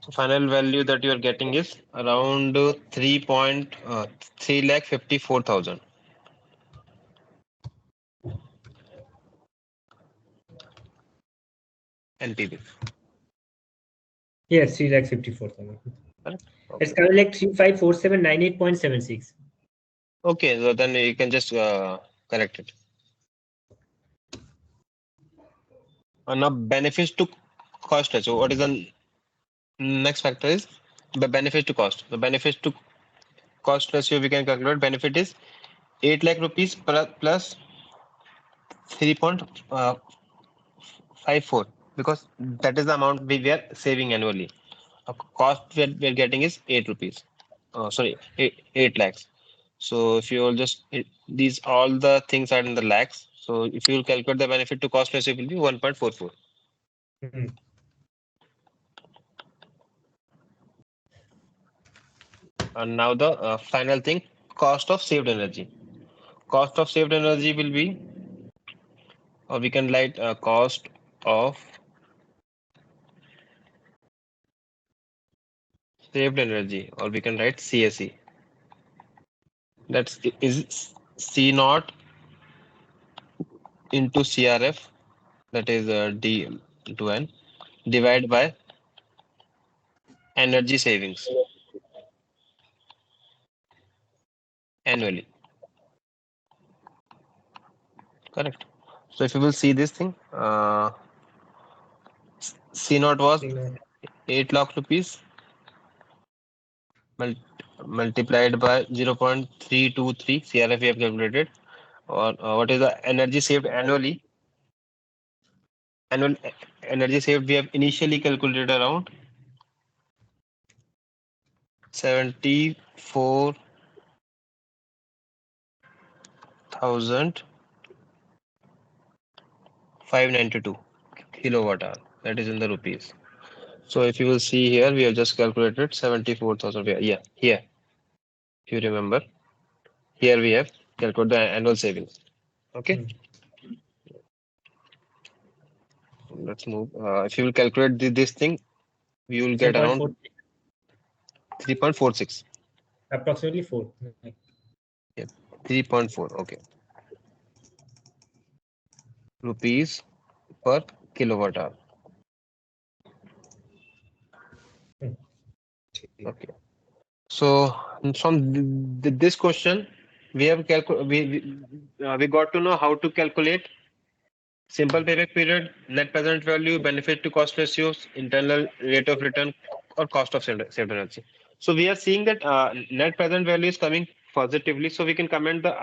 So final value that you are getting is around 3 lakh 54,000. NPV. Yes, 3,54,000. Correct? It's Okay. kind of like 354798.76. Okay, so then you can just correct it. Now benefits to cost ratio. What is the next factor is the benefit to cost. The benefit to cost ratio we can calculate. Benefit is 8 lakh rupees plus 3.54, because that is the amount we were saving annually. Cost we are getting is 8 rupees. Sorry, 8 lakhs. So if you will just these all the things are in the lakhs. So if you will calculate the benefit to cost ratio, it will be 1.44. And now the final thing, cost of saved energy. Cost of saved energy will be, or we can write cost of saved energy, or we can write CSE. That's is C naught into CRF, that is D into N, divided by energy savings annually. Correct. So if you will see this thing, C naught was 8 lakh rupees multiplied by 0.323 CRF we have calculated, or what is the energy saved annually. Annual energy saved we have initially calculated around 74,592 kilowatt hour. That is in the rupees. So if you will see here, we have just calculated 74,000. Yeah, here. If you remember, here we have calculated the annual savings. Okay. Let's move. If you will calculate this thing, we will get around 3.46. Approximately 4. Yeah, 3.4. Okay. Rupees per kilowatt hour. Okay. So from this question, we have we got to know how to calculate simple payback period, net present value, benefit to cost ratios, internal rate of return, or cost of saved energy. So we are seeing that net present value is coming positively, so we can comment the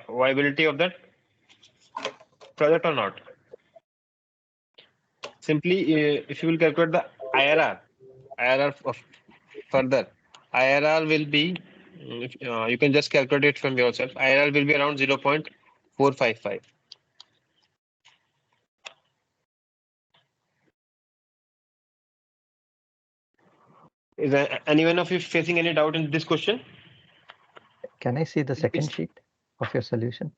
viability of that project or not. Simply, if you will calculate the IRR of further, IRR will be, you can just calculate it from yourself. IRR will be around 0.455. Is anyone of you facing any doubt in this question? Can I see the second It's, sheet of your solution?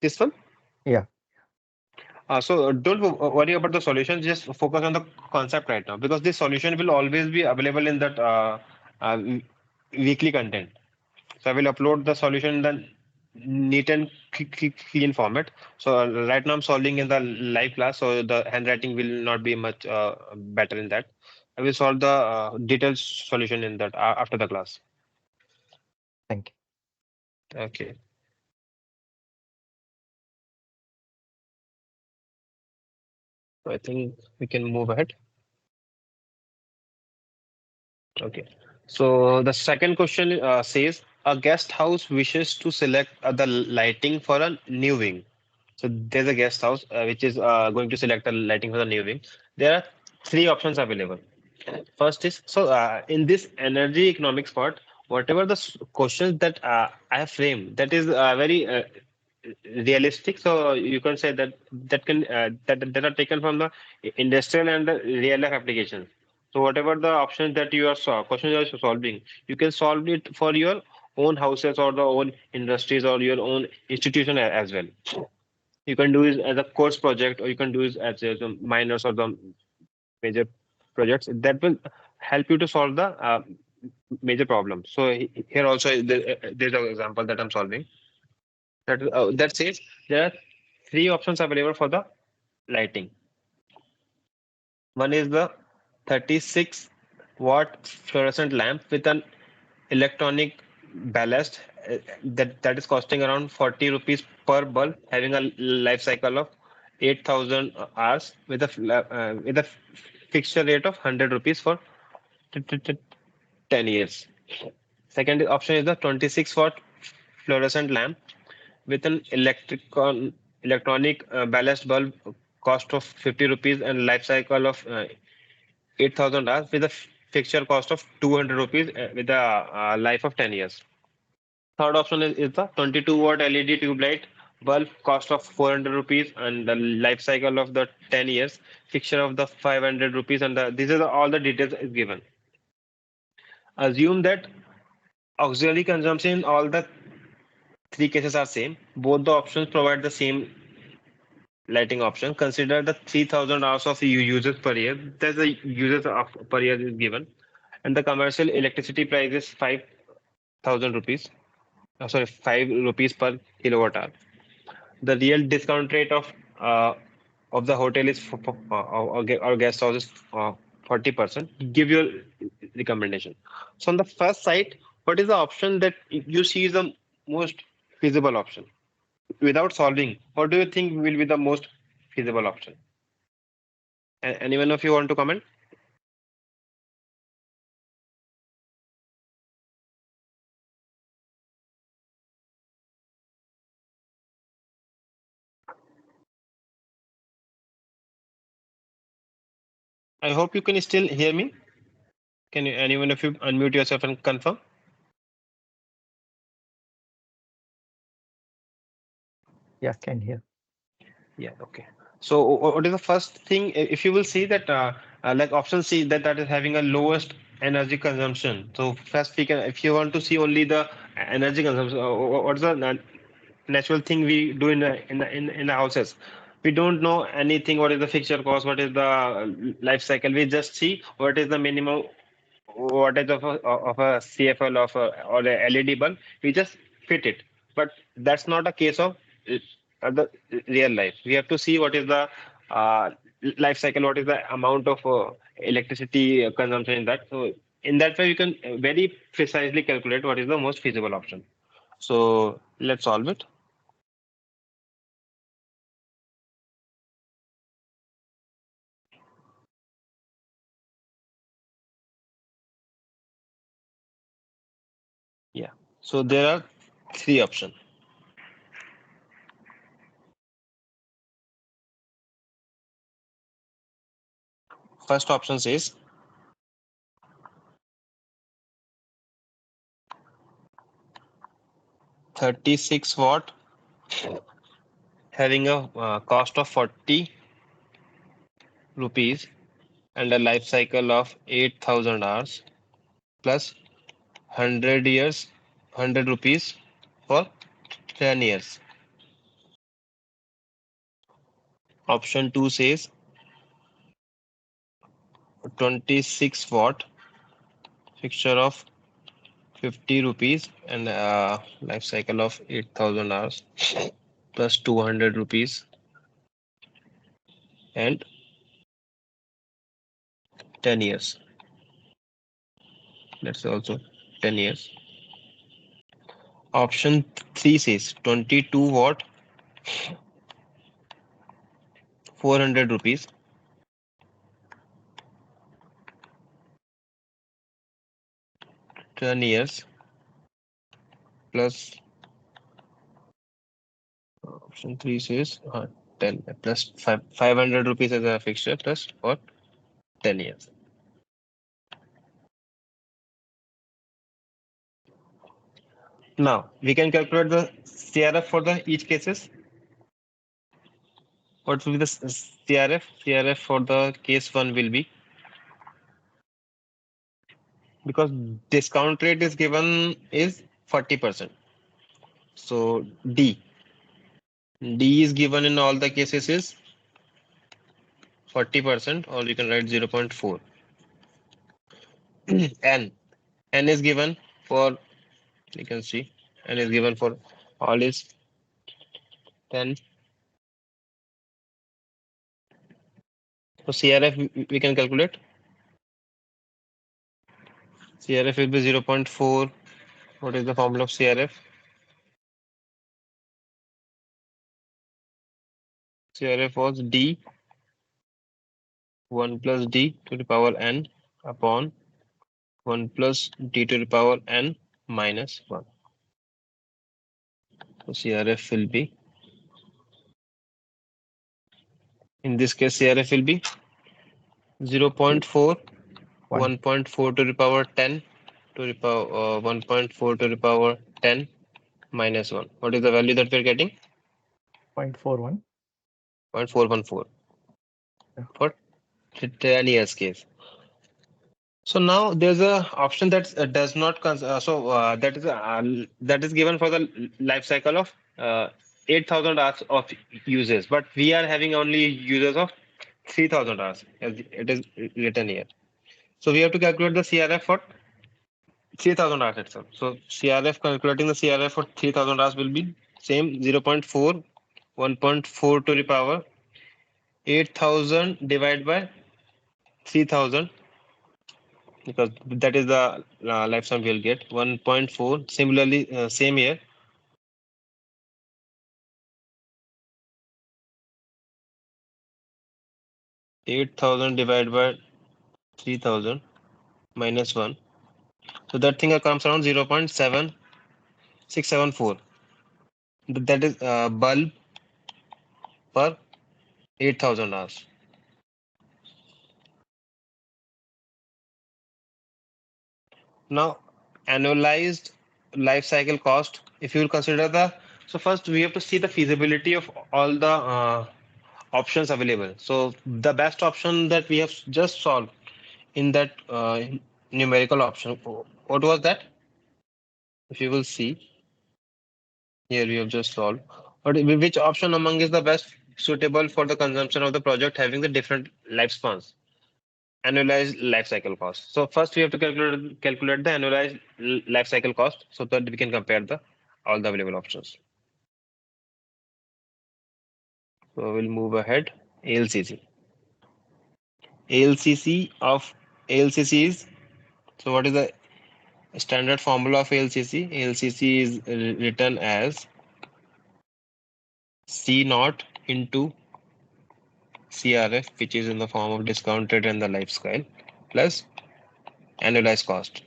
this one? Yeah. So don't worry about the solution. Just focus on the concept right now, because this solution will always be available in that weekly content. So I will upload the solution in the neat and clean format. So right now I'm solving in the live class, so the handwriting will not be much better in that. I will solve the detailed solution in that after the class. Thank you. Okay. I think we can move ahead. Okay. So the second question says a guest house wishes to select the lighting for a new wing. So there's a guest house which is going to select a lighting for the new wing. There are three options available. First is, so in this energy economics part, whatever the questions that I have framed, that is very realistic. So you can say that that are taken from the industrial and the real life applications. So whatever the options that you are questions you are solving, you can solve it for your own houses or the own industries or your own institution as well. You can do it as a course project, or you can do it as the minors or the major projects that will help you to solve the major problems. So here also there's an example that I'm solving. That says there are three options available for the lighting. One is the 36-watt fluorescent lamp with an electronic ballast that is costing around 40 rupees per bulb, having a life cycle of 8,000 hours with a fixture rate of 100 rupees for 10 years. Second option is the 26-watt fluorescent lamp with an electronic ballast bulb cost of 50 rupees and life cycle of 8,000 hours with a fixture cost of 200 rupees with a life of 10 years. Third option is the 22-watt LED tube light bulb cost of 400 rupees and the life cycle of the 10 years, fixture of the 500 rupees, and these are all the details is given. Assume that auxiliary consumption in all the three cases are same. Both the options provide the same lighting option. Consider the 3,000 hours of users per year. There's a users of per year is given, and the commercial electricity price is 5,000 rupees. Sorry, 5 rupees per kilowatt hour. The real discount rate of the hotel is or guest house is 40%. Give your recommendation. So on the first site, what is the option that you see is the most feasible option? Without solving, what do you think will be the most feasible option? Anyone of you want to comment? I hope you can still hear me. Can you, anyone of you unmute yourself and confirm? Yeah, can hear. Yeah, okay. So what is the first thing? If you will see that like option C, that is having a lowest energy consumption. So first we can, if you want to see only the energy consumption, what's the natural thing we do in the houses? We don't know anything. What is the fixture cost? What is the life cycle? We just see what is the minimum wattage of a CFL or a LED bulb. We just fit it, but that's not a case of the real life. We have to see what is the life cycle, what is the amount of electricity consumption in that. So in that way, you can very precisely calculate what is the most feasible option. So let's solve it. Yeah. So there are three options. First option says 36 watt having a cost of 40 rupees and a life cycle of 8,000 hours plus 100 years, 100 rupees for 10 years. Option 2 says 26 watt fixture of 50 rupees and life cycle of 8,000 hours plus 200 rupees and 10 years. That's also 10 years. Option 3 says 22 watt 400 rupees 10 years plus option 3 says 10 plus 500 rupees as a fixture plus for 10 years. Now we can calculate the CRF for the each cases. What will be the CRF? CRF for the case 1 will be, because discount rate is given is 40%. So D is given in all the cases is 40%, or you can write 0.4. N is given for, you can see N is given for all is 10. So CRF we can calculate. CRF will be 0.4. What is the formula of CRF? CRF was D 1 plus D to the power N upon 1 plus D to the power N minus 1. So CRF will be, in this case CRF will be 0.4, 1.4 to the power 10 to the power 1.4 to the power 10 minus 1. What is the value that we are getting? 0.41. 0.414 Yeah. for 10 years case. So now there's a option that does not that is given for the life cycle of 8,000 hours of uses, but we are having only users of 3,000 hours as it is written here. So we have to calculate the CRF for 3,000 hours itself. So CRF, calculating the CRF for 3,000 hours will be same 0.4, 1.4 to the power 8,000 divided by 3,000, because that is the lifetime we'll get 1.4. Similarly, same here, 8,000 divided by 3,000 minus 1. So that thing comes around 0.7674. That is bulb per 8,000 hours. Now, annualized life cycle cost, if you will consider the, so first we have to see the feasibility of all the options available. So the best option that we have just solved in that numerical option, what was that? If you will see here, we have just solved. But which option among is the best suitable for the consumption of the project having the different lifespans? Annualized life cycle cost. So first we have to calculate the annualized life cycle cost so that we can compare the all the available options. So we'll move ahead. ALCC. ALCC is So what is the standard formula of ALCC? ALCC is written as C naught into CRF, which is in the form of discounted and the life scale, plus annualized cost.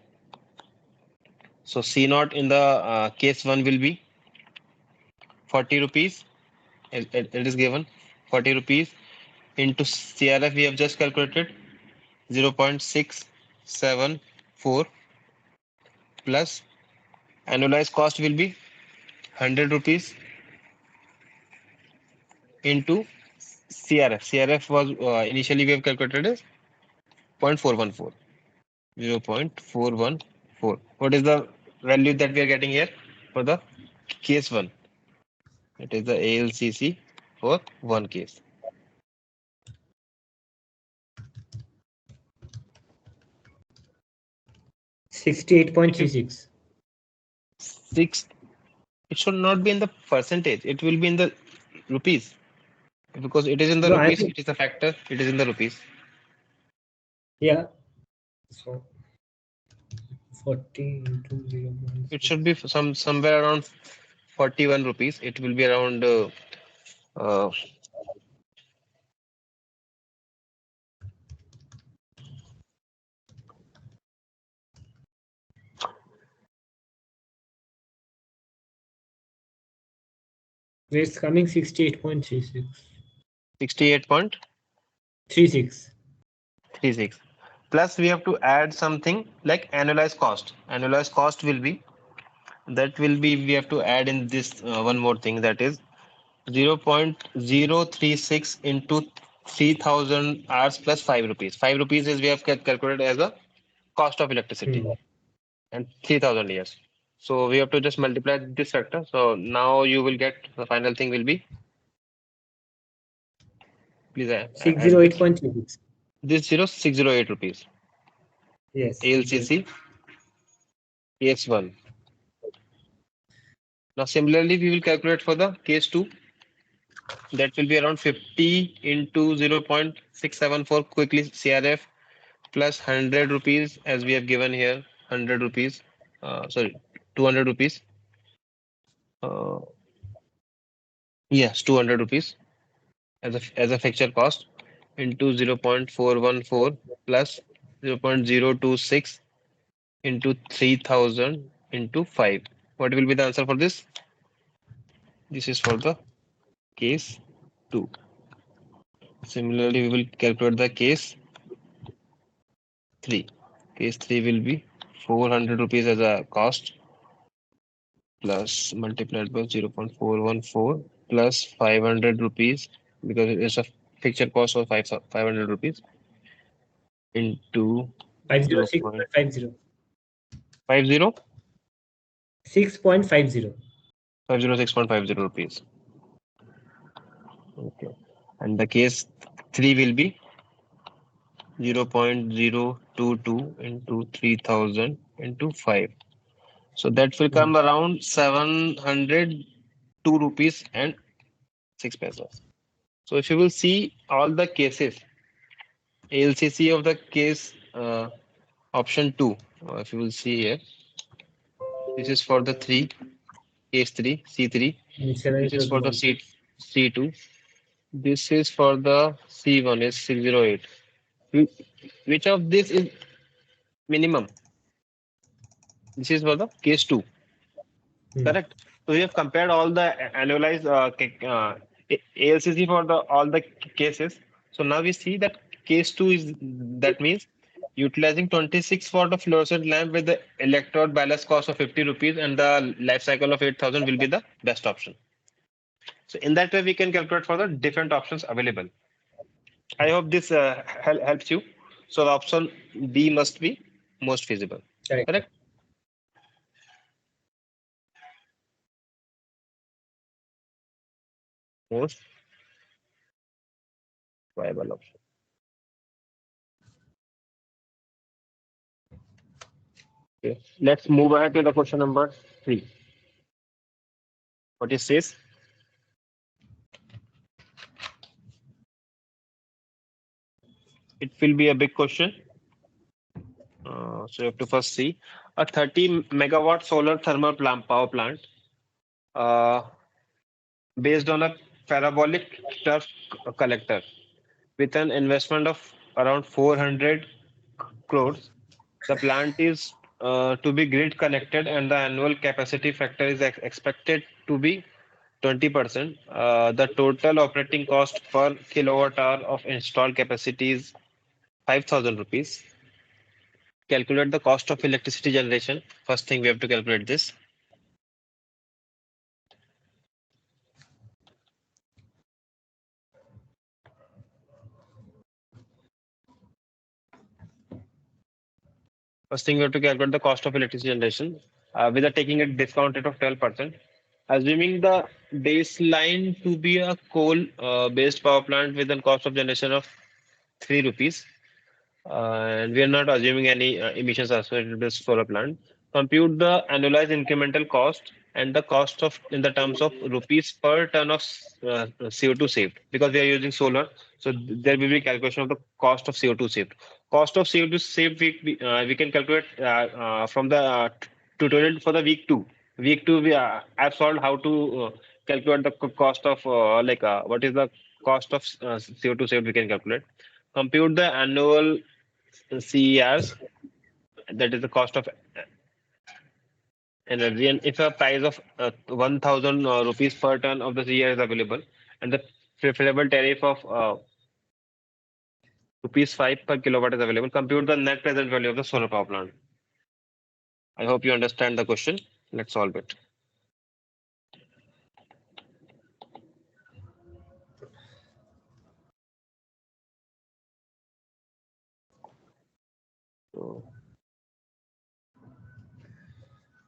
So C naught in the case 1 will be 40 rupees. It is given 40 rupees into CRF we have just calculated 0.674 plus annualized cost will be 100 rupees into CRF. CRF was initially we have calculated as 0.414. 0.414. What is the value that we are getting here for the case 1? It is the ALCC for one case. 68.36. 6. It should not be in the percentage. It will be in the rupees. Because it is in the No, rupees, it is a factor. It is in the rupees. Yeah. So 40 into 0. It should be somewhere around 41 rupees. It will be around It's coming 68.36. 68.36. 36. Plus we have to add something like annualized cost. Annualized cost will be we have to add in this one more thing, that is 0.036 into 3000 hours plus 5 rupees. 5 rupees is we have calculated as a cost of electricity and 3000 years. So we have to just multiply this factor. So now you will get the final thing will be, please add 608.36. this 608 rupees. Yes. ALCC case 1. Now similarly we will calculate for the case 2. That will be around 50 into 0.674 quickly CRF plus 100 rupees as we have given here, 100 rupees, 200 rupees. Yes, 200 rupees as a fixture cost into 0.414 plus 0.026 into 3000 into 5. What will be the answer for this? This is for the case 2. Similarly, we will calculate the case 3. Case 3 will be 400 rupees as a cost plus multiplied by 0.414 plus 500 rupees because it is a fixture cost of 500 rupees into 506.50. 50 6.50. 506.50 rupees. Okay, and the case 3 will be 0.022 into 3000 into 5. So that will come around 702 rupees and 6 pesos. So if you will see all the cases, ALCC of the case option 2, if you will see here, this is for the 3, case 3, C3. This is for the C2. This is for the C1, is 608. Which of this is minimum? This is for the case 2. Correct. So we have compared all the annualized ALCC for all the cases. So now we see that case 2 is, that means utilizing 26 watt of fluorescent lamp with the electrode ballast cost of 50 rupees and the life cycle of 8000 will be the best option. So in that way we can calculate for the different options available. I hope this helps you. So the option B must be most feasible. Correct? Most viable option. Okay. Let's move ahead to the question number 3. What it says? It will be a big question. So you have to first see a 30 megawatt solar thermal power plant based on a parabolic turf collector with an investment of around 400 crores. The plant is to be grid connected and the annual capacity factor is expected to be 20%. The total operating cost per kilowatt hour of installed capacity is 5,000 rupees. Calculate the cost of electricity generation. First thing we have to calculate this. First thing we have to calculate the cost of electricity generation without taking a discount rate of 12%. Assuming the baseline to be a coal based power plant with a cost of generation of 3 rupees. And we are not assuming any emissions associated with this solar plant. Compute the annualized incremental cost and the cost of in the terms of rupees per ton of CO2 saved, because we are using solar. So there will be calculation of the cost of CO2 saved. Cost of CO2 saved we can calculate from the tutorial for the week 2. Week 2 I've solved how to calculate the cost of what is the cost of CO2 saved we can calculate. Compute the annual CERs, that is the cost of energy, and if a price of 1,000 rupees per ton of the CER is available and the preferable tariff of rupees 5 per kilowatt is available, compute the net present value of the solar power plant. I hope you understand the question. Let's solve it. So,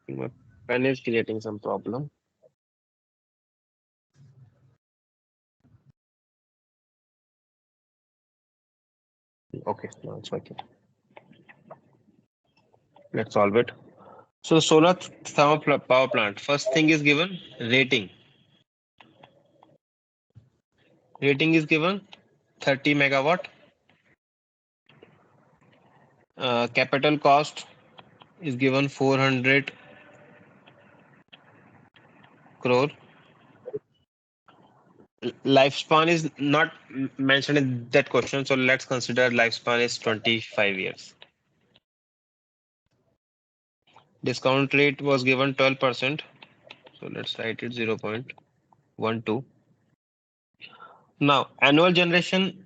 my pen is creating some problem. Okay, now it's working. Let's solve it. So solar thermal power plant. First thing is given rating. Rating is given 30 megawatt. Capital cost is given 400 crore. Lifespan is not mentioned in that question, so let's consider lifespan is 25 years. Discount rate was given 12%, so let's write it 0.12. Now annual generation,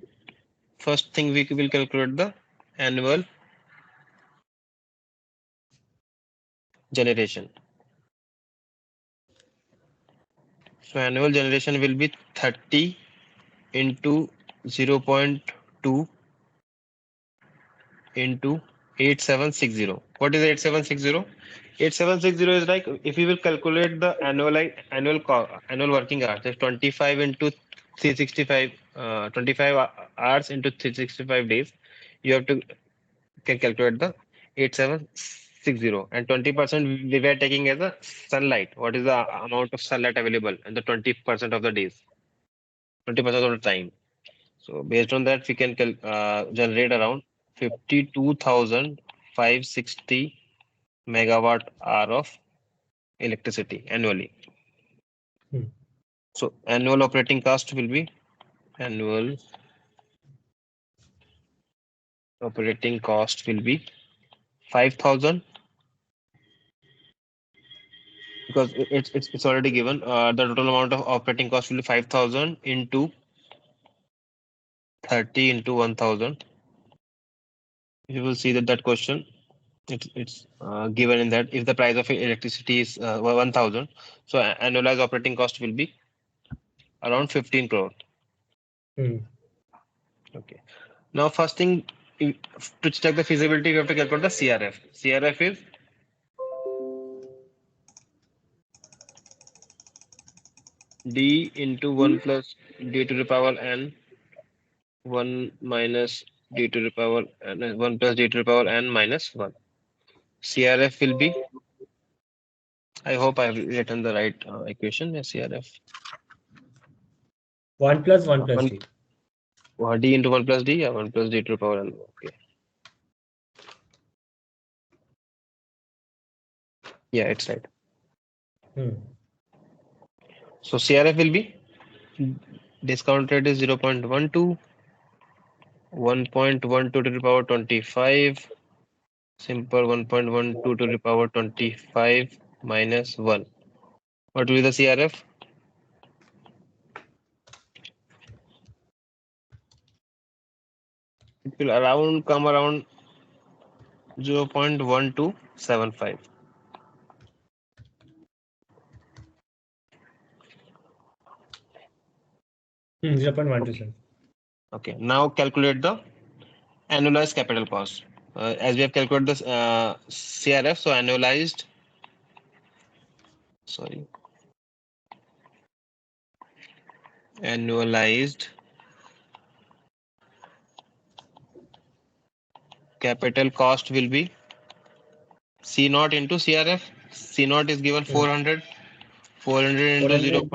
first thing we will calculate the annual generation. So annual generation will be 30 into 0.2 into 8760. What is 8760? 8760 is like, if we will calculate the annual working hours, that's 25 into 365, 25 hours into 365 days. You have to can calculate the 8760, and 20% we were taking as a sunlight. What is the amount of sunlight available in the 20% of the days, 20% of the time. So based on that, we can generate around 52,560 megawatt hour of electricity annually. So annual operating cost will be annual operating cost will be 5,000, because it's already given. The total amount of operating cost will be 5,000 into 30 into 1,000. You will see that question. It's given in that if the price of electricity is 1,000, so annualized operating cost will be around 15 crore. Okay. Now first thing, to check the feasibility, we have to calculate the CRF. CRF is D into 1 plus D to the power n 1 minus D to the power n 1 plus D to the power n minus 1. CRF will be, I hope I have written the right equation. CRF 1 plus 1 plus D. D into 1 plus D, 1 plus D to the power n. Okay. Yeah, it's right. Hmm. So CRF will be discount rate is 0.12, 1.12 to the power 25, simple 1.12 to the power 25 minus 1. What will be the CRF? It will come around 0.1275. 0.127. Okay, now calculate the annualized capital cost. As we have calculated this CRF, so annualized capital cost will be C naught into CRF. C naught is given 400. 400 into 0.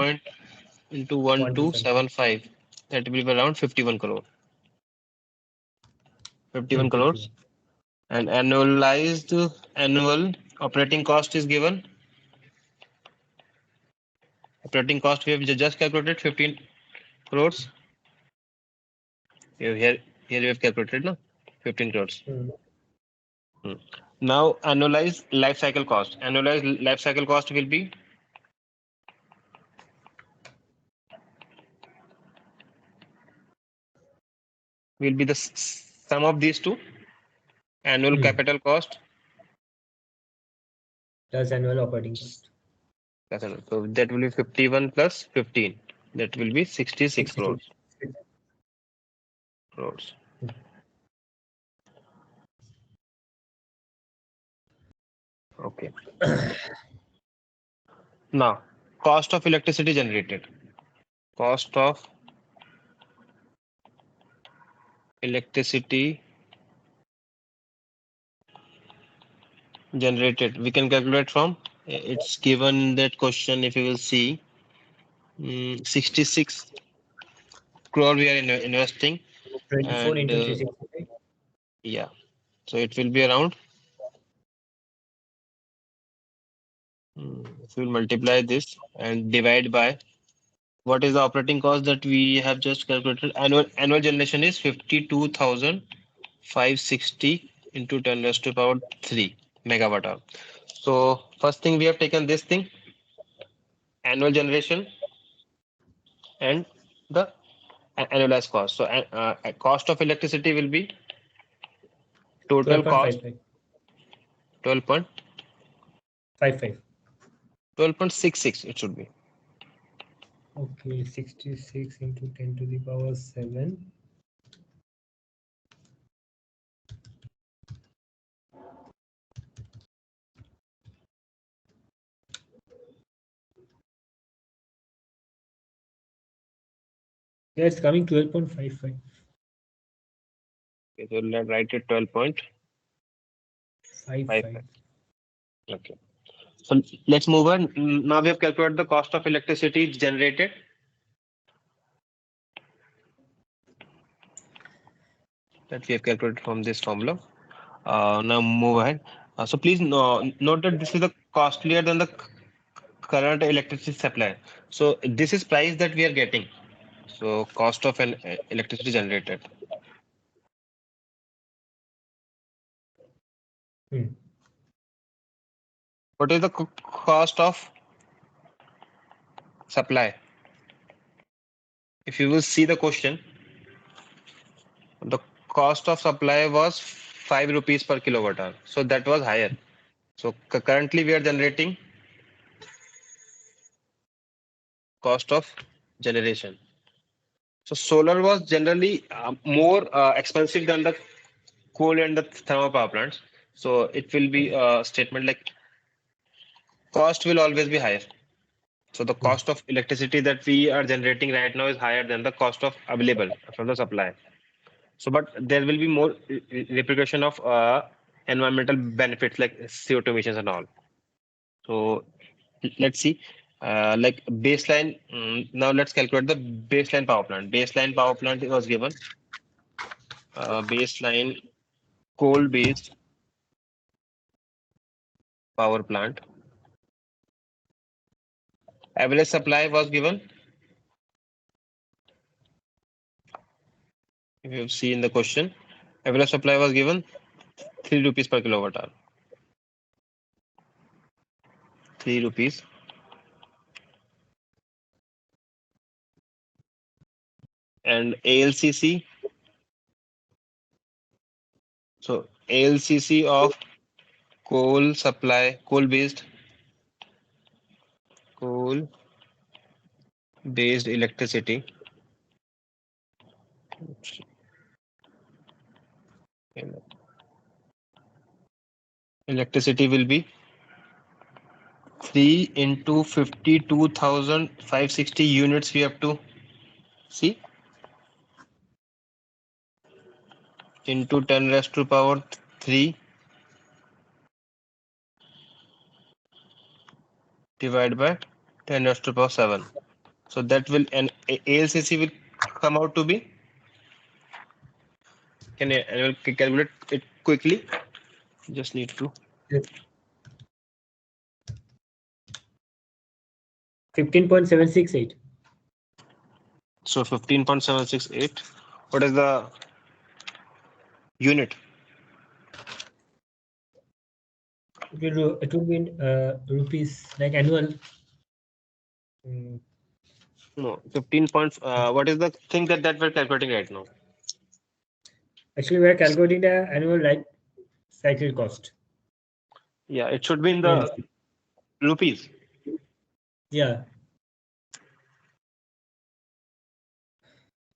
Into 1275. That will be around 51 crore. 51 crores. And annualized annual operating cost is given. Operating cost we have just calculated 15 crores. Here we have calculated, no? 15 crores. Now annualized life cycle cost. Annualized life cycle cost will be the sum of these two. Annual capital cost Plus annual operating cost. So that will be 51 plus 15. That will be 66 crores. Okay. Now, cost of electricity generated. Cost of electricity generated. We can calculate from, it's given in that question, if you will see, 66 crore we are investing. 24 and, into 360. Yeah. So it will be around, if we will multiply this and divide by what is the operating cost that we have just calculated. Annual generation is 52,560 into 10 raised to power 3 megawatt hour. So first thing we have taken this thing, annual generation and the annualized cost. So cost of electricity will be total cost 12.55. 12.66 it should be. Okay, 66 into 10 to the power 7. Yeah, it's coming 12.55. Okay, so let's write it 12.55. Okay. So let's move on. Now we have calculated the cost of electricity generated. That we have calculated from this formula. Now move ahead. So please note that this is the costlier than the current electricity supply. So this is price that we are getting. So cost of an electricity generated. What is the cost of supply? If you will see the question, the cost of supply was 5 rupees per kilowatt hour. So that was higher. So currently we are generating cost of generation. So solar was generally more expensive than the coal and the thermal power plants. So it will be a statement like cost will always be higher. So the cost of electricity that we are generating right now is higher than the cost of available from the supply. So, but there will be more repercussion of environmental benefits like CO2 emissions and all. So let's see, like baseline. Now let's calculate the baseline power plant. Baseline power plant was given baseline coal-based power plant Average supply was given. If you see in the question, average supply was given 3 rupees per kilowatt hour. 3 rupees. And ALCC. So ALCC of coal supply, coal-based electricity. Electricity will be 3 into 52,560 units. We have to see into 10 raised to power 3 divided by 10 raised to power 7. So that will, and ALCC will come out to be, can I will calculate it quickly? Just need to. 15.768. So 15.768. What is the unit? It will be in rupees, like annual. No, 15 points. What is the thing that we're calculating right now? Actually, we are calculating the annual life cycle cost. Yeah, it should be in the rupees. Yeah.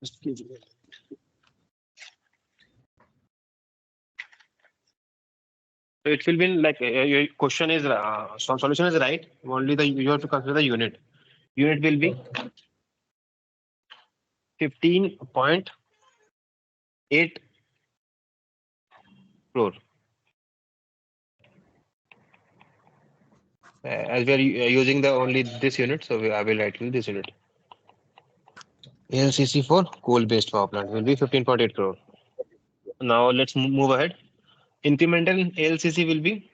Just give me. So it will be in like your question is solution is right. Only you have to consider the unit. Unit will be 15.8 crore. As we are using the only this unit, so I will write in this unit. ALCC for coal-based power plant will be 15.8 crore. Now let's move ahead. Incremental ALCC will be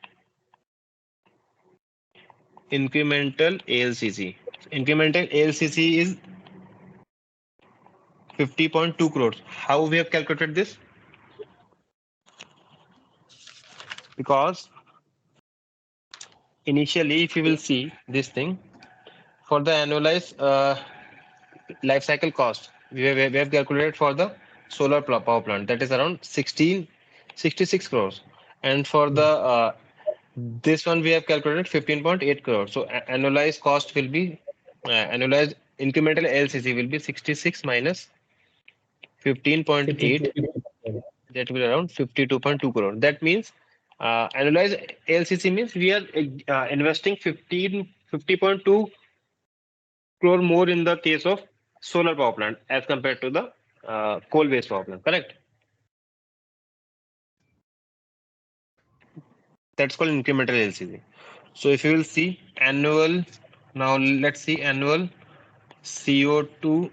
incremental ALCC. Incremental ALCC is 50.2 crores. How we have calculated this? Because initially, if you will see this thing, for the annualized life cycle cost, we have calculated for the solar power plant, that is around 66 crores. And for the this one we have calculated 15.8 crores. So annualized cost will be annualized incremental LCC will be 66 minus 15.8. That will be around 52.2 crore. That means annualized LCC means we are investing 50.2 crore more in the case of solar power plant as compared to the coal-based power plant. Correct? That's called incremental LCC. So if you will see annual, now let's see annual CO2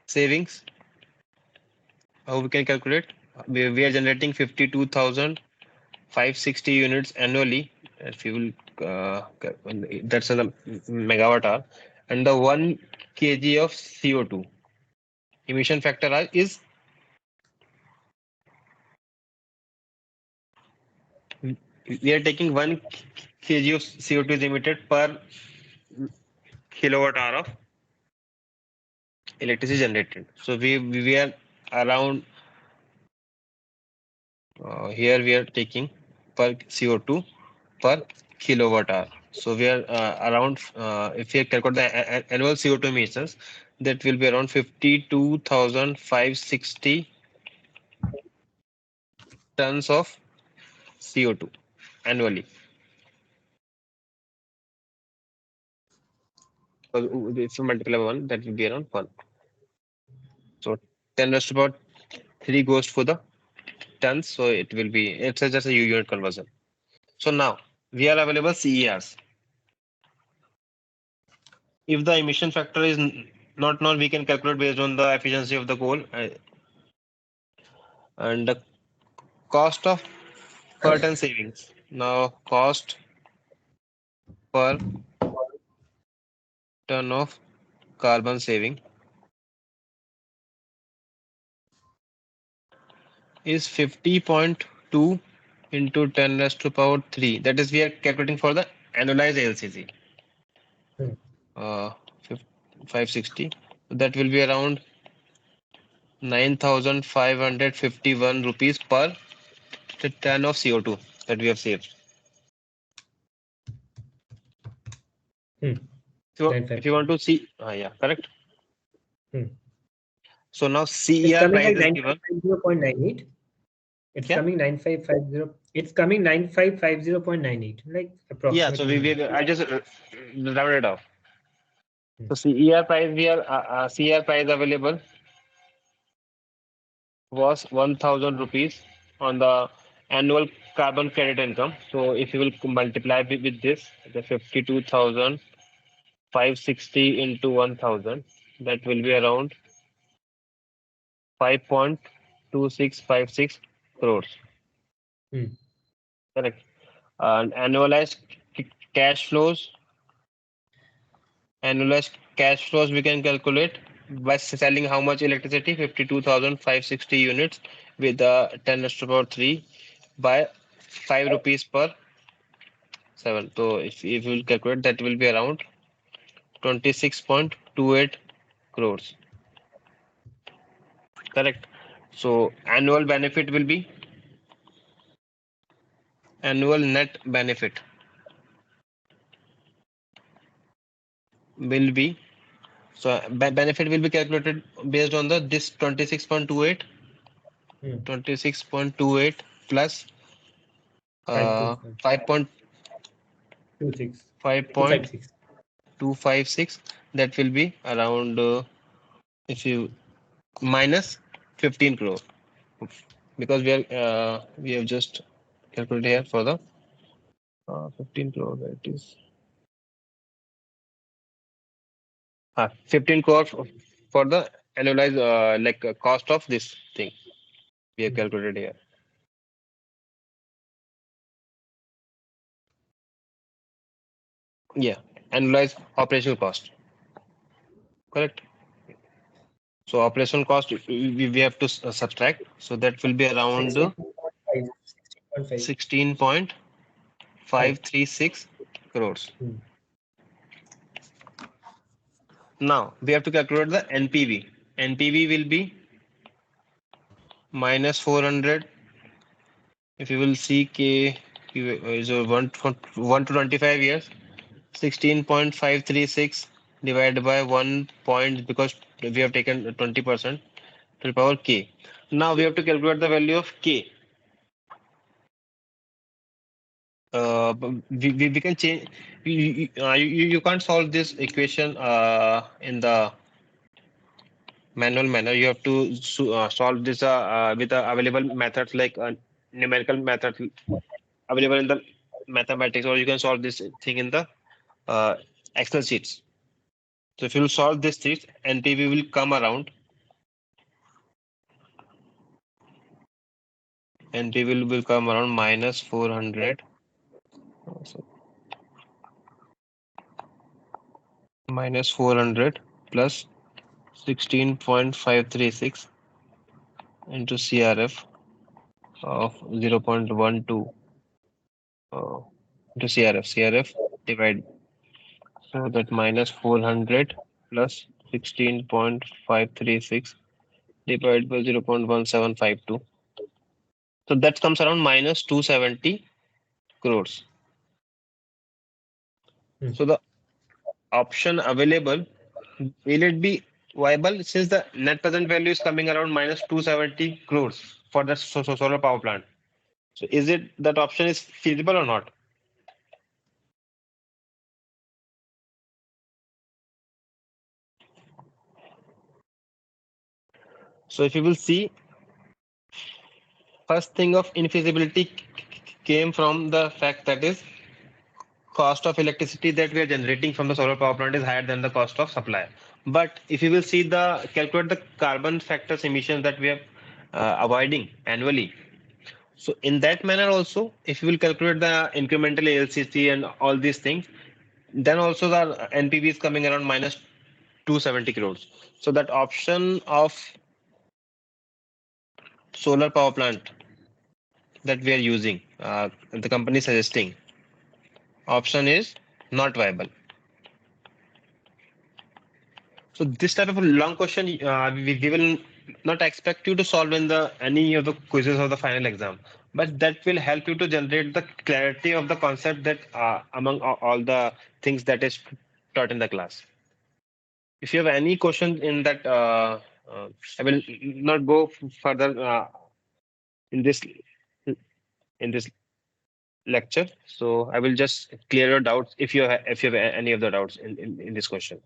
savings. How we can calculate? We are generating 52,560 units annually. If you will, that's a megawatt hour, and the 1 kg of CO2 emission factor is we are taking 1 kg of CO2 is emitted per kilowatt hour of electricity generated. So we are around here we are taking per CO2 per kilowatt hour. So we are around if we calculate the annual CO2 emissions, that will be around 52,560 tons of CO2 annually. So if you multiply by 1, that will be around 1. So 10 raised to power 3 goes for the tons. So it will be, it's just a unit conversion. So now we are available CERs. If the emission factor is not known, we can calculate based on the efficiency of the coal and the cost of per ton savings. Now cost per ton of carbon saving is 50.2 into 10 raised to power 3. That is, we are calculating for the annualized LCC. Hmm. 560. That will be around 9,551 rupees per ton of CO2 that we have saved. So if you want to see, yeah, correct. So now CER price is given. 0.98. It's coming 9550. It's coming 9550.98. Like approximately. Yeah, so I just rounded off. So CER price CER price available was 1,000 rupees on the annual carbon credit income. So if you will multiply with this, the 52,560 into 1,000, that will be around 5.2656 crores. Correct. And annualized cash flows. Annualized cash flows we can calculate by selling how much electricity, 52,560 units with 10 raised to power 3 by 5 rupees per 7. So if you will calculate, that will be around 26.28 crores. Correct. So annual benefit will be annual net benefit will be, so benefit will be calculated based on the this 26.28 26.28 plus 5.256, that will be around if you minus 15 crore, because we have just calculated here for the 15 crore, that is 15 crore for the annualized cost of this thing we have calculated here. Yeah, annualized operational cost. Correct. So operational cost we have to subtract. So that will be around 16.536 crores. Now we have to calculate the NPV. NPV will be minus 400. If you will see K is 1 to 25 years, 16.536 divided by 1 point, because we have taken 20% to the power K. Now we have to calculate the value of K. We can change. You can't solve this equation in the manual manner. You have to solve this with available methods, like numerical method available in the mathematics, or you can solve this thing in the Excel sheets. So if you solve this thing, NPV will come around. NPV will come around minus 400. Minus 400 plus 16.536 into CRF of 0.12 into CRF divide. So that minus 400 plus 16.536 divided by 0.1752. So that comes around minus 270 crores. So the option available, will it be viable, since the net present value is coming around minus 270 crores for the solar power plant? So is it that option is feasible or not? So if you will see, first thing of infeasibility came from the fact that is cost of electricity that we are generating from the solar power plant is higher than the cost of supply. But if you will see calculate the carbon factors emissions that we are avoiding annually. So in that manner also, if you will calculate the incremental ALCC and all these things, then also the NPV is coming around minus 270 crores. So that option of solar power plant that we are using, the company is suggesting, option is not viable. So this type of a long question, we will not expect you to solve in the any of the quizzes or the final exam, but that will help you to generate the clarity of the concept that among all the things that is taught in the class. If you have any questions in that, I will not go further in this in this lecture. So I will just clear your doubts if if you have any of the doubts in this question.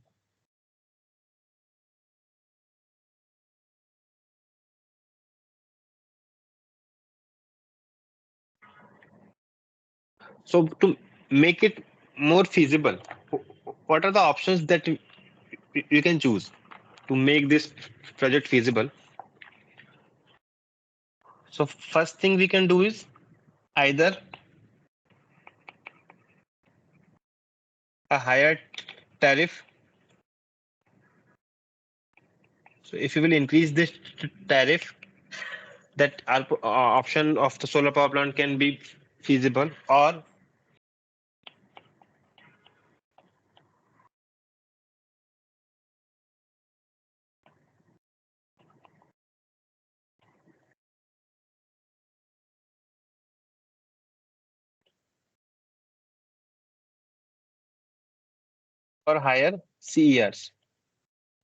So to make it more feasible, what are the options that you can choose to make this project feasible? So first thing we can do is either a higher tariff. So if you will increase this tariff, that our option of the solar power plant can be feasible, or higher CERs.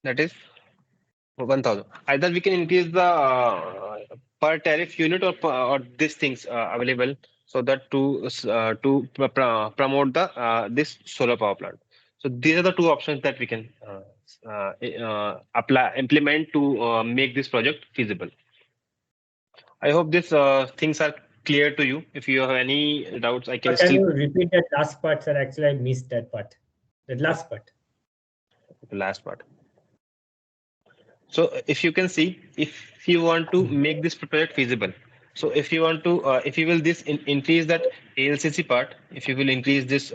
That is 1,000. Either we can increase the per tariff unit or these things available, so that promote the this solar power plant. So these are the two options that we can implement to make this project feasible. I hope these things are clear to you. If you have any doubts, I can Can still you repeat that last part, sir? Actually, I missed that part. That last part. the last part. So if you can see, if you want to make this project feasible, so if you want to, if you will increase that ALCC part, if you will increase this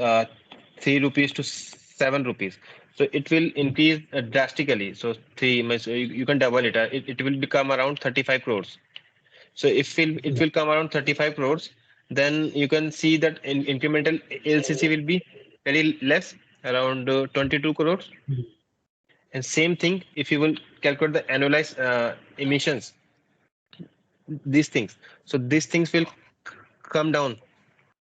3 rupees to 7 rupees, so it will increase drastically. So you can double it. It will become around 35 crores. So if it will come around 35 crores, then you can see that incremental ALCC will be very less, around 22 crores. And same thing, if you will calculate the annualized emissions, these things. So these things will come down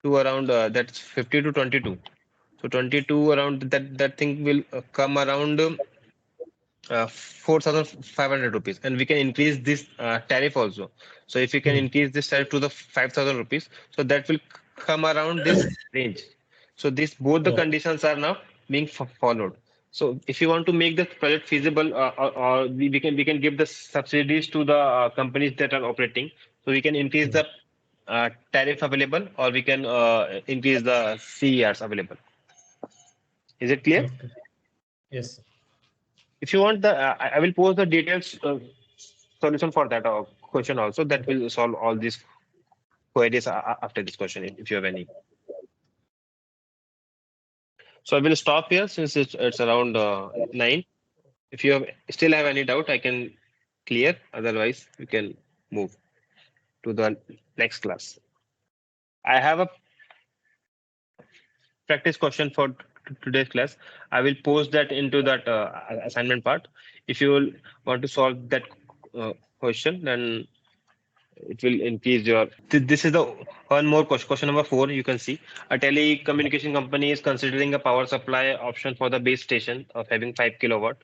to around that's 50 to 22. So 22 around that thing will come around 4,500 rupees, and we can increase this tariff also. So if you can increase this tariff to the 5,000 rupees, so that will come around this range. So this both the conditions are now being followed. So if you want to make the project feasible, or we can give the subsidies to the companies that are operating. So we can increase the tariff available, or we can increase the CERs available. Is it clear? Okay. Yes. If you want the, I will post the details solution for that question also. That will solve all these queries after this question if you have any. So I will stop here since it's around 9. If you still have any doubt, I can clear. Otherwise, we can move to the next class. I have a practice question for today's class. I will post that into that assignment part. If you will want to solve that question, then it will increase your. This is the one more question number 4. You can see a telecommunication company is considering a power supply option for the base station of having 5 kilowatt,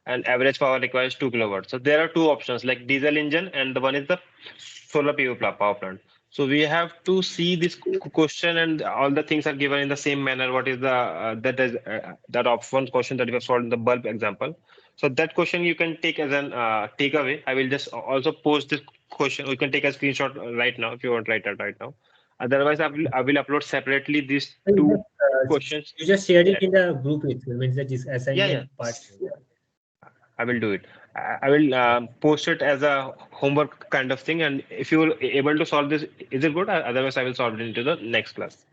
and average power requires 2 kilowatts. So there are two options, like diesel engine, and the one is the solar PV power plant. So we have to see this question, and all the things are given in the same manner. What is the that option question that we have solved in the bulb example? So that question you can take as an takeaway. I will just also post this question. You can take a screenshot right now if you want to write that right now. Otherwise, I will upload separately these two questions. You just shared it in the group itself. Means that this assignment part. I will do it. I will post it as a homework kind of thing. And if you are able to solve this, is it good? Otherwise, I will solve it into the next class.